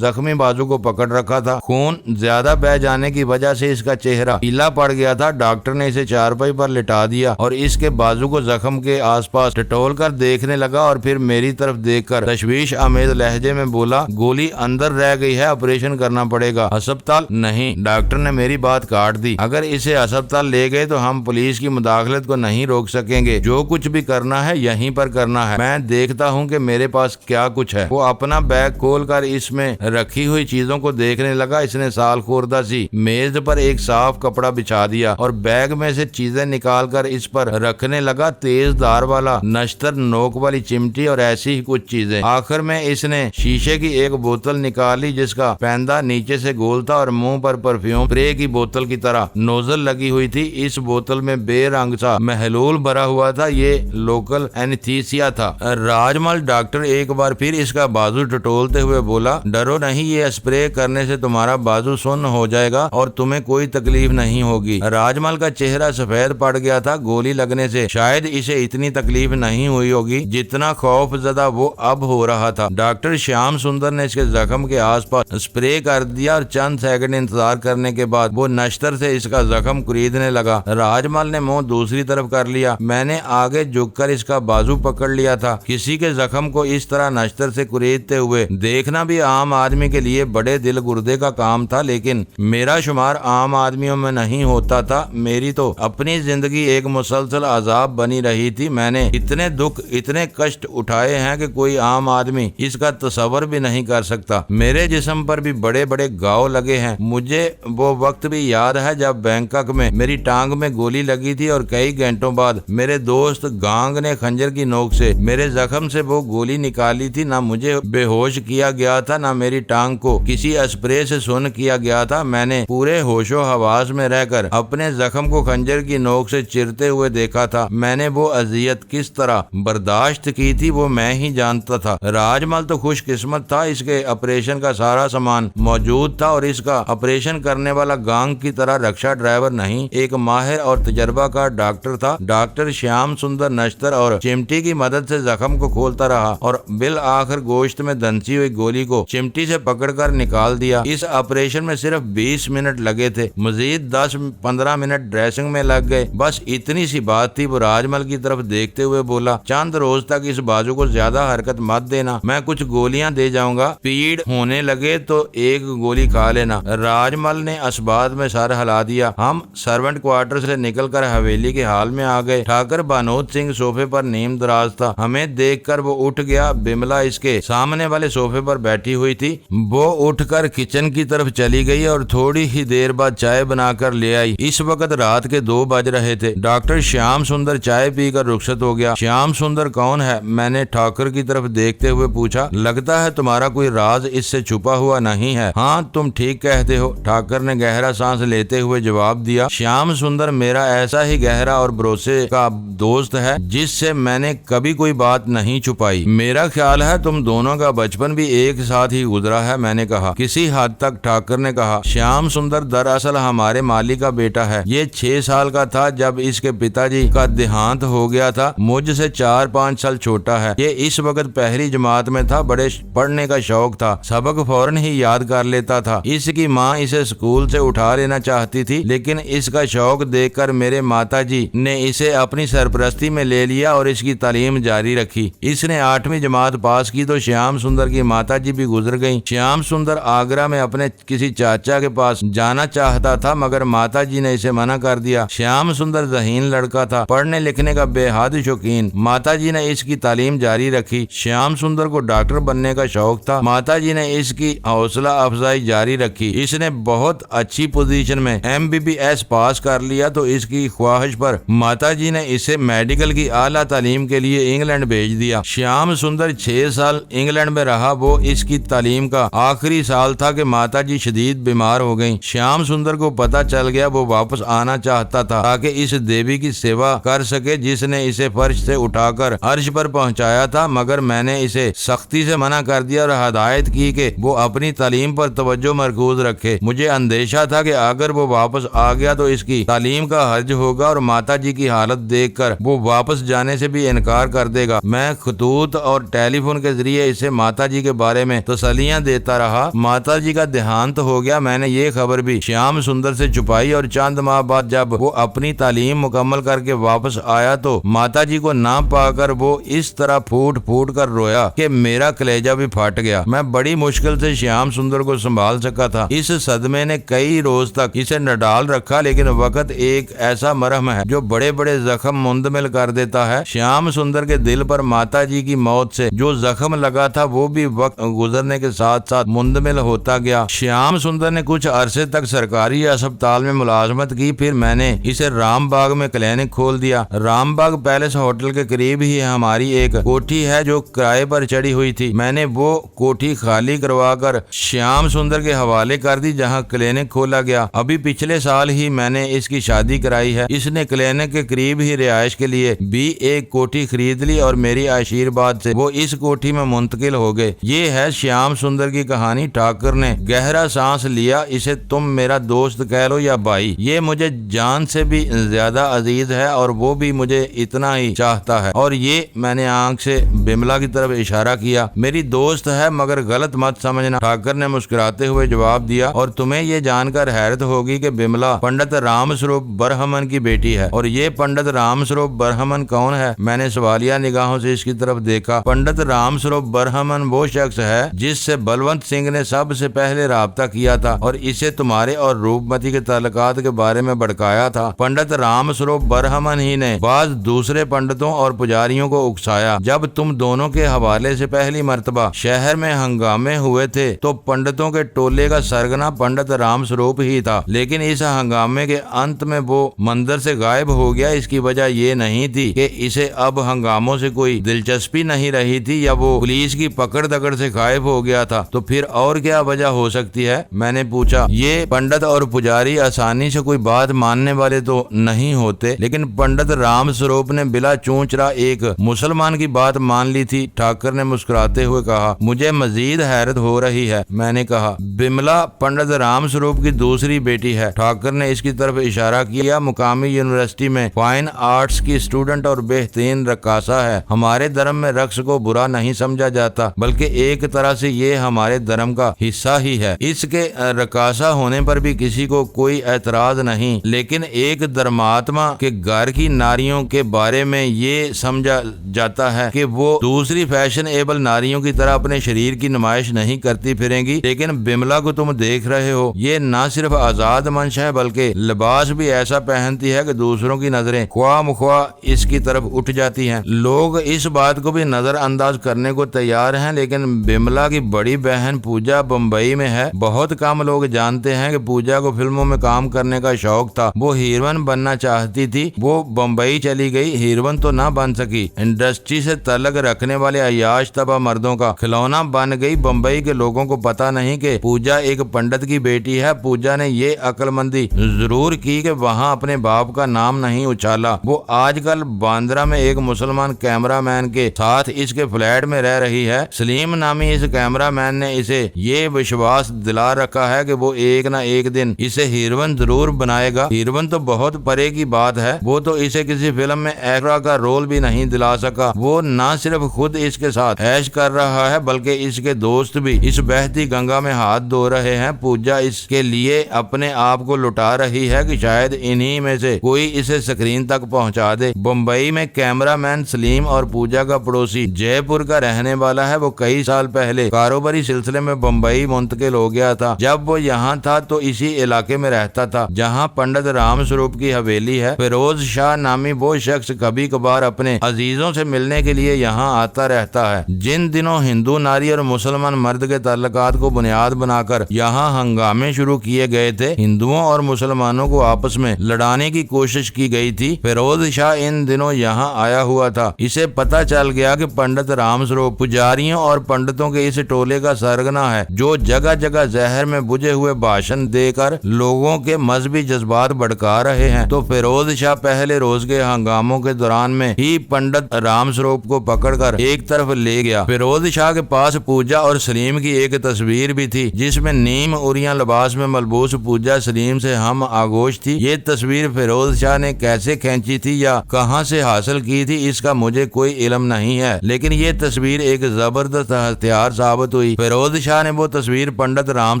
जख्मी बाजू को पकड़ रखा था। खून ज्यादा बह जाने की वजह से इसका चेहरा पीला पड़ गया था। डॉक्टर ने इसे चारपाई पर लिटा दिया और इसके बाजू को जख्म के आसपास टटोल कर देखने लगा और फिर मेरी तरफ देखकर तशवीश आमेज लहजे में बोला, गोली अंदर रह गई है, ऑपरेशन करना पड़ेगा। अस्पताल? नहीं, डॉक्टर ने मेरी बात काट दी। अगर इसे अस्पताल ले गए तो हम पुलिस की मुदाखलत को नहीं रोक सकेंगे। जो कुछ भी करना है यहीं पर करना है। मैं देखता हूँ कि मेरे पास क्या कुछ है। वो अपना बैग खोलकर इसमें रखी हुई चीजों को देखने लगा। इसने साल खुर्दा सी मेज पर एक साफ कपड़ा बिछा दिया और बैग में से चीजें निकालकर इस पर रखने लगा। तेज धार वाला नश्तर, नोक वाली चिमटी और ऐसी ही कुछ चीजें। आखिर में इसने शीशे की एक बोतल निकाली जिसका पैंदा नीचे से गोल था और मुंह पर परफ्यूम स्प्रे की बोतल की तरह नोजल लगी हुई थी। इस बोतल में बेरंग सा महलूल भरा हुआ था। ये लोकल एनेस्थीसिया था। राजमल, डॉक्टर एक बार फिर इसका बाजू टटोलते हुए बोला, डरो नहीं, ये स्प्रे करने से तुम्हारा बाजू सुन्न हो जाएगा और तुम्हें कोई तकलीफ नहीं होगी। राजमल का चेहरा सफेद पड़ गया था। गोली लगने से शायद इसे इतनी तकलीफ नहीं हुई होगी जितना खौफ खौफजदा वो अब हो रहा था। डॉक्टर श्याम सुंदर ने इसके जख्म के आसपास स्प्रे कर दिया और चंद सेकंड इंतजार करने के बाद वो नश्तर से इसका जख्म कुरीदने लगा। राजमल ने मुंह दूसरी तरफ कर लिया। मैंने आगे झुककर इसका बाजू पकड़ लिया था। किसी के जख्म को इस तरह नश्तर से कुरीदते हुए देखना भी आम आदमी के लिए बड़े दिल गुर्दे का काम था, लेकिन मेरा शुमार आम आदमियों में नहीं होता था। मेरी तो अपनी जिंदगी एक मुसलसल अजाब बनी रही थी। मैंने इतने दुख, इतने कष्ट उठाए हैं कि कोई आम आदमी इसका तस्वर भी नहीं कर सकता। मेरे जिस्म पर भी बड़े बड़े घाव लगे हैं। मुझे वो वक्त भी याद है जब बैंकॉक में मेरी टांग में गोली लगी थी और कई घंटों बाद मेरे दोस्त गांग ने खंजर की नोक से मेरे जख्म से वो गोली निकाली थी। ना मुझे बेहोश किया गया था, ना मेरी टांग को किसी स्प्रे से सुन्न किया गया था। मैंने पूरे होशो हवास में रहकर अपने जख्म को खंजर की नोक से चिरते हुए देखा था। मैंने वो अजियत किस तरह बर्दाश्त की थी वो मैं ही जानता था। राजमल तो खुशकिस्मत था, इसके ऑपरेशन का सारा सामान मौजूद था और इसका ऑपरेशन करने वाला गांग की तरह रक्षा ड्राइवर नहीं, एक माहिर और तजर्बाकार डॉक्टर था। डॉक्टर श्याम सुंदर नश्तर और चिमटी की मदद से जख्म को खोलता रहा और बिल आखिर गोश्त में धंसी हुई गोली को चिमटी से पकड़कर निकाल दिया। इस ऑपरेशन में सिर्फ 20 मिनट लगे थे, मजीद 10-15 मिनट ड्रेसिंग में लग गए। बस इतनी सी बात थी। वो राजमल की तरफ देखते हुए बोला, चंद रोज तक इस बाजू को ज्यादा हरकत मत देना, मैं कुछ गोलियां दे जाऊंगा, पीड़ होने लगे तो एक गोली खा लेना। राजमल ने असबात में सर हिला दिया। हम सर्वेंट क्वार्टर से निकलकर हवेली के हाल में आ गए। ठाकर बानोद सिंह सोफे पर नीम दराज था। हमें देखकर वो उठ गया। बिमला इसके सामने वाले सोफे पर बैठी हुई थी। वो उठकर किचन की तरफ चली गई और थोड़ी ही देर बाद चाय बनाकर ले आई। इस वक्त रात के 2 बज रहे थे। डॉक्टर श्याम सुंदर चाय पीकर रुखसत हो गया। श्याम सुंदर कौन है? मैंने ठाकुर की तरफ देखते हुए पूछा। लगता है तुम्हारा कोई राज इससे छुपा हुआ नहीं है। हाँ, तुम ठीक कहते हो, ठाकुर ने गहरा सांस लेते हुए जवाब दिया। श्याम सुंदर मेरा ऐसा ही गहरा और भरोसे का दोस्त है जिससे मैंने कभी कोई बात नहीं छुपाई। मेरा ख्याल है तुम दोनों का बचपन भी एक साथ ही गुजरा है, मैंने कहा। किसी हद तक, ठाकुर ने कहा। श्याम सुंदर दरअसल हमारे माली का बेटा है। ये 6 साल का था जब इसके पिताजी का देहांत हो गया था। मुझसे 4-5 साल छोटा है। ये इस वक्त पहली जमात में था। बड़े पढ़ने का शौक था, सबक फौरन ही याद कर लेता था। इसकी माँ इसे स्कूल से उठा लेना चाहती थी, लेकिन इसका शौक देखकर मेरे माताजी ने इसे अपनी सरपरस्ती में ले लिया और इसकी तालीम जारी रखी। इसने 8वीं जमात पास की तो श्याम सुंदर की माताजी भी गुजर गईं। श्याम सुंदर आगरा में अपने किसी चाचा के पास जाना चाहता था, मगर माताजी ने इसे मना कर दिया। श्याम सुंदर ज़हीन लड़का था, पढ़ने लिखने का बेहद शौकीन। माताजी ने इसकी तालीम जारी रखी। श्याम सुंदर को डॉक्टर बनने का शौक था। माताजी ने इसकी हौसला अफजाई जारी रखी। इसने बहुत अच्छी पोजीशन में MBBS पास कर लिया तो इसकी ख्वाहिश पर माताजी ने इसे मेडिकल की आला तालीम के लिए इंग्लैंड भेज दिया। श्याम सुंदर 6 साल इंग्लैंड में रहा। वो इसकी तालीम का आखिरी साल था कि माताजी शदीद बीमार हो गईं। श्याम सुंदर को पता चल गया। वो वापस आना चाहता था ताकि इस देवी की सेवा कर सके जिसने इसे फर्श से उठाकर अर्श पर पहुंचाया था, मगर मैंने इसे सख्ती से मना कर दिया और हदायत की कि वो अपनी तालीम पर तवज्जो मरकूज रखे। मुझे अंदेशा था कि अगर वो वापस आ गया तो इसकी तालीम का हर्ज होगा और माताजी की हालत देखकर वो वापस जाने से भी इनकार कर देगा। मैं खतूत और टेलीफोन के जरिए इसे माताजी के बारे में तसल्लियां देता रहा। माताजी का देहांत हो गया। मैंने ये खबर भी श्याम सुंदर से छुपाई और चंद माह बाद जब वो अपनी तालीम मुकम्मल करके वापस आया तो माताजी को ना पाकर वो इस तरह फूट फूट कर रोया कि मेरा कलेजा भी फट गया। मैं बड़ी मुश्किल से श्याम सुंदर को संभाल सका था। इस सदमे ने कई रोज तक इसे नडाल रखा, लेकिन वक्त एक ऐसा मरहम है जो बड़े बड़े जख्म मुंदमिल कर देता है। श्याम सुंदर के दिल पर माताजी की मौत से जो जख्म लगा था वो भी वक्त गुजरने के साथ साथ मुंदमिल होता गया। श्याम सुंदर ने कुछ अरसे तक सरकारी अस्पताल में मुलाजमत की। फिर मैंने इसे रामबाग में क्लिनिक खोल दिया। रामबाग पैलेस होटल के करीब ही हमारी एक कोठी है जो किराए पर चढ़ी हुई थी। मैंने वो कोठी खाली करवाकर श्याम सुंदर के हवाले कर दी जहां क्लिनिक खोला गया। अभी पिछले साल ही मैंने इसकी शादी कराई है। इसने क्लिनिक के करीब ही रिहाइश के लिए भी एक कोठी खरीद ली और मेरी आशीर्वाद से वो इस कोठी में मुंतकिल हो गए। ये है श्याम सुंदर की कहानी। ठाकुर ने गहरा सांस लिया। इसे तुम मेरा दोस्त कह लो या भाई, ये मुझे जान से भी ज्यादा अजीज है और वो भी मुझे इतना ही चाहता है। और ये मैंने आंख से से बिमला की तरफ इशारा किया। मेरी दोस्त है मगर गलत मत समझना, ठाकर ने मुस्कुराते हुए जवाब दिया। और तुम्हें ये जानकर हैरत होगी कि बिमला पंडित राम स्वरूप बरहमन की बेटी है। और ये पंडित राम स्वरूप बरहमन कौन है? मैंने सवालिया निगाहों से इसकी तरफ देखा। पंडित राम स्वरूप बरहमन वो शख्स है जिससे बलवंत सिंह ने सबसे पहले राब्ता किया था और इसे तुम्हारे और रूपमती के ताल्लुकात के बारे में भड़काया था। पंडित राम स्वरूप बरहमन ही ने बाज दूसरे पंडितों और पुजारियों को उकसाया। जब तुम दोनों के हवाले से पहली मर्तबा शहर में हंगामे हुए थे तो पंडितों के टोले का सरगना पंडित राम स्वरूप ही था, लेकिन इस हंगामे के अंत में वो मंदिर से गायब हो गया। इसकी वजह ये नहीं थी कि इसे अब हंगामों से कोई दिलचस्पी नहीं रही थी या वो पुलिस की पकड़ दकड़ से गायब हो गया था, तो फिर और क्या वजह हो सकती है? मैंने पूछा। ये पंडित और पुजारी आसानी से कोई बात मानने वाले तो नहीं होते, लेकिन पंडित राम स्वरूप ने बिला चूंचरा एक मुसलमान की बात मान ली थी। ठाकर ने मुस्कुराते हुए कहा। मुझे मजीद हैरत हो रही है। मैंने कहा, बिमला पंडित राम स्वरूप की दूसरी बेटी है। ठाकर ने इसकी तरफ इशारा किया। मुकामी यूनिवर्सिटी में फाइन आर्ट्स की स्टूडेंट और बेहतरीन रक्कासा है। हमारे धर्म में रक्स को बुरा नहीं समझा जाता, बल्कि एक तरह से ये हमारे धर्म का हिस्सा ही है। इसके रक्कासा होने पर भी किसी को कोई एतराज नहीं, लेकिन एक धर्मात्मा के घर की नारियों के बारे में ये समझा जाता है कि वो दूसरी फैशनेबल नारियों की तरह अपने शरीर की नुमाइश नहीं करती फिरेंगी। लेकिन बिमला को तुम देख रहे हो, ये न सिर्फ आजाद मंश है बल्कि लिबास भी ऐसा पहनती है कि दूसरों की नजरें ख्वाह मुख्वाह इसकी तरफ उठ जाती हैं। लोग इस बात को भी नजरअंदाज करने को तैयार हैं, लेकिन बिमला की बड़ी बहन पूजा बम्बई में है। बहुत कम लोग जानते हैं कि पूजा को फिल्मों में काम करने का शौक था। वो हीरोइन बनना चाहती थी। वो बम्बई चली गई, हीरोइन तो ना बन सकी। इंडस्ट्री से तल्लक रखने वाले अयाश तबा मर्दों का खिलौना बन गई। बम्बई के लोगों को पता नहीं कि पूजा एक पंडित की बेटी है। पूजा ने ये अक्लमंदी जरूर की कि वहाँ अपने बाप का नाम नहीं उछाला। वो आजकल बांद्रा में एक मुसलमान कैमरामैन के साथ इसके फ्लैट में रह रही है। सलीम नामी इस कैमरामैन ने इसे ये विश्वास दिला रखा है कि वो एक ना एक दिन इसे हीरोइन जरूर बनाएगा। हीरोइन तो बहुत परे की बात है, वो तो इसे किसी फिल्म में एक्ट्रेस का रोल भी नहीं दिला सका। वो न सिर्फ खुद इसके साथ ऐश कर रहा है बल्कि इसके दोस्त भी इस बहती गंगा में हाथ धो रहे हैं। पूजा इसके लिए अपने आप को लुटा रही है कि शायद इन्हीं में से कोई इसे स्क्रीन तक पहुंचा दे। बम्बई में कैमरामैन सलीम और पूजा का पड़ोसी जयपुर का रहने वाला है। वो कई साल पहले कारोबारी सिलसिले में बम्बई मुंतकिल हो गया था। जब वो यहाँ था तो इसी इलाके में रहता था जहाँ पंडित राम स्वरूप की हवेली है। फिरोज शाह नामी वो शख्स कभी कभार अपने अजीजों से मिलने के लिए यहाँ आता रहता है। जिन दिनों हिंदू नारी और मुसलमान मर्द के ताल्लुकात को बुनियाद बनाकर यहाँ हंगामे शुरू किए गए थे, हिंदुओं और मुसलमानों को आपस में लड़ाने की कोशिश की गई थी, फिरोज शाह इन दिनों यहाँ आया हुआ था। इसे पता चल गया कि पंडित राम स्वरूप पुजारियों और पंडितों के इस टोले का सरगना है जो जगह जगह जहर में बुझे हुए भाषण देकर लोगों के मजहबी जज्बात भड़का रहे हैं। तो फिरोज शाह पहले रोज के हंगामों के दौरान में ही पंडित राम स्वरूप को पकड़कर एक तरफ ले गया। फिरोज शाह के पास पूजा और सलीम की एक तस्वीर भी थी जिसमें नीम उरिया लिबास में मलबूस पूजा सलीम से हम आगोश थी। ये तस्वीर फिरोज शाह ने कैसे खींची थी या कहां से हासिल की थी इसका मुझे कोई इल्म नहीं है, लेकिन ये तस्वीर एक जबरदस्त हथियार साबित हुई। फिरोज शाह ने वो तस्वीर पंडित राम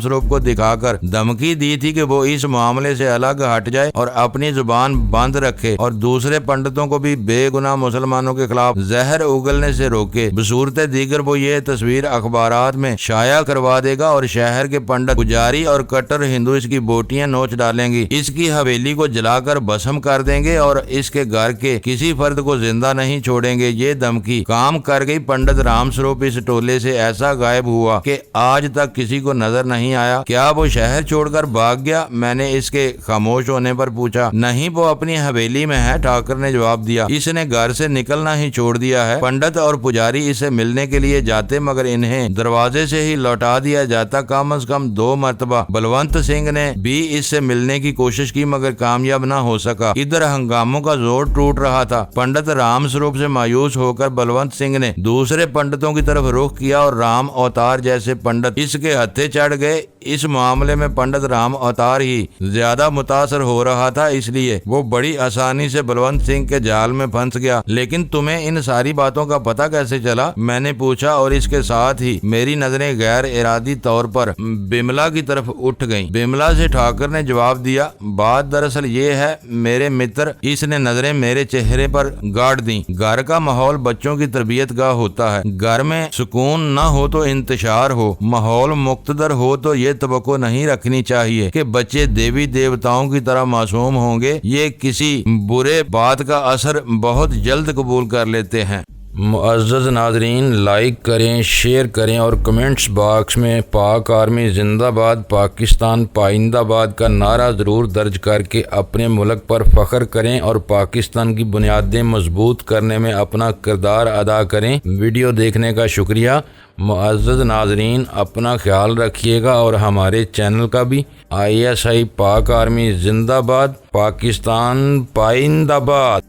स्वरूप को दिखाकर धमकी दी थी कि वो इस मामले से अलग हट जाए और अपनी जुबान बंद रखे और दूसरे पंडितों को भी बेगुनाह मुसलमानों के खिलाफ जहर उगलने से रोके। बसूरत दीगर वो ये तस्वीर अखबारात में शाया करवा देगा और शहर के पंडित पुजारी और कट्टर हिंदू इसकी बोटियां नोच डालेंगी, इसकी हवेली को जलाकर भस्म कर देंगे और इसके घर के किसी फर्द को जिंदा नहीं छोड़ेंगे। ये धमकी काम कर गई। पंडित राम स्वरूप इस टोले से ऐसा गायब हुआ कि आज तक किसी को नजर नहीं आया। क्या वो शहर छोड़कर भाग गया? मैंने इसके खामोश होने पर पूछा। नहीं, वो अपनी हवेली में है, ठाकर ने जवाब दिया। इसने घर से निकलना ही छोड़ दिया है। पंडित और पुजारी इसे मिलने के लिए जाते मगर इन्हें दरवाजे से ही लौटा दिया जाता। कम से कम 2 मरतबा बलवंत सिंह ने भी इससे मिलने की कोशिश की मगर कामयाब न हो सका। इधर हंगामों का जोर टूट रहा था। पंडित राम स्वरूप से मायूस होकर बलवंत सिंह ने दूसरे पंडितों की तरफ रुख किया और राम अवतार जैसे पंडित इसके हत्थे चढ़ गए। इस मामले में पंडित राम अवतार ही ज्यादा मुतासर हो रहा था, इसलिए वो बड़ी आसानी से बलवंत सिंह के जाल में फंस गया। लेकिन तुम्हें इन सारी बातों का पता कैसे चला? मैंने पूछा और इसके साथ ही मेरी नजरें गैर इरादी तौर पर बिमला की तरफ उठ गईं। बिमला से ठाकर ने जवाब दिया, बात दरअसल ये है मेरे मित्र, इसने नजरें मेरे चेहरे पर गाड़ दी। घर का माहौल बच्चों की तरबियत गाह होता है। घर में सुकून न हो तो इंतशार हो, माहौल मुक्तदर हो तो ये तवक्को नहीं रखनी चाहिए कि बच्चे देवी देवताओं की तरह मासूम होंगे। ये किसी बुरे बात का असर बहुत जल्द कबूल कर लेते हैं। मुअज़्ज़ज़ नाज़रीन, लाइक करें, शेयर करें और कमेंट्स बॉक्स में पाक आर्मी जिंदाबाद, पाकिस्तान पाइंदाबाद का नारा ज़रूर दर्ज करके अपने मुल्क पर फ़ख्र करें और पाकिस्तान की बुनियादें मजबूत करने में अपना किरदार अदा करें। वीडियो देखने का शुक्रिया। मुअज़्ज़ज़ नाज़रीन, अपना ख्याल रखिएगा और हमारे चैनल का भी। ISI पाक आर्मी जिंदाबाद, पाकिस्तान पाइंदाबाद।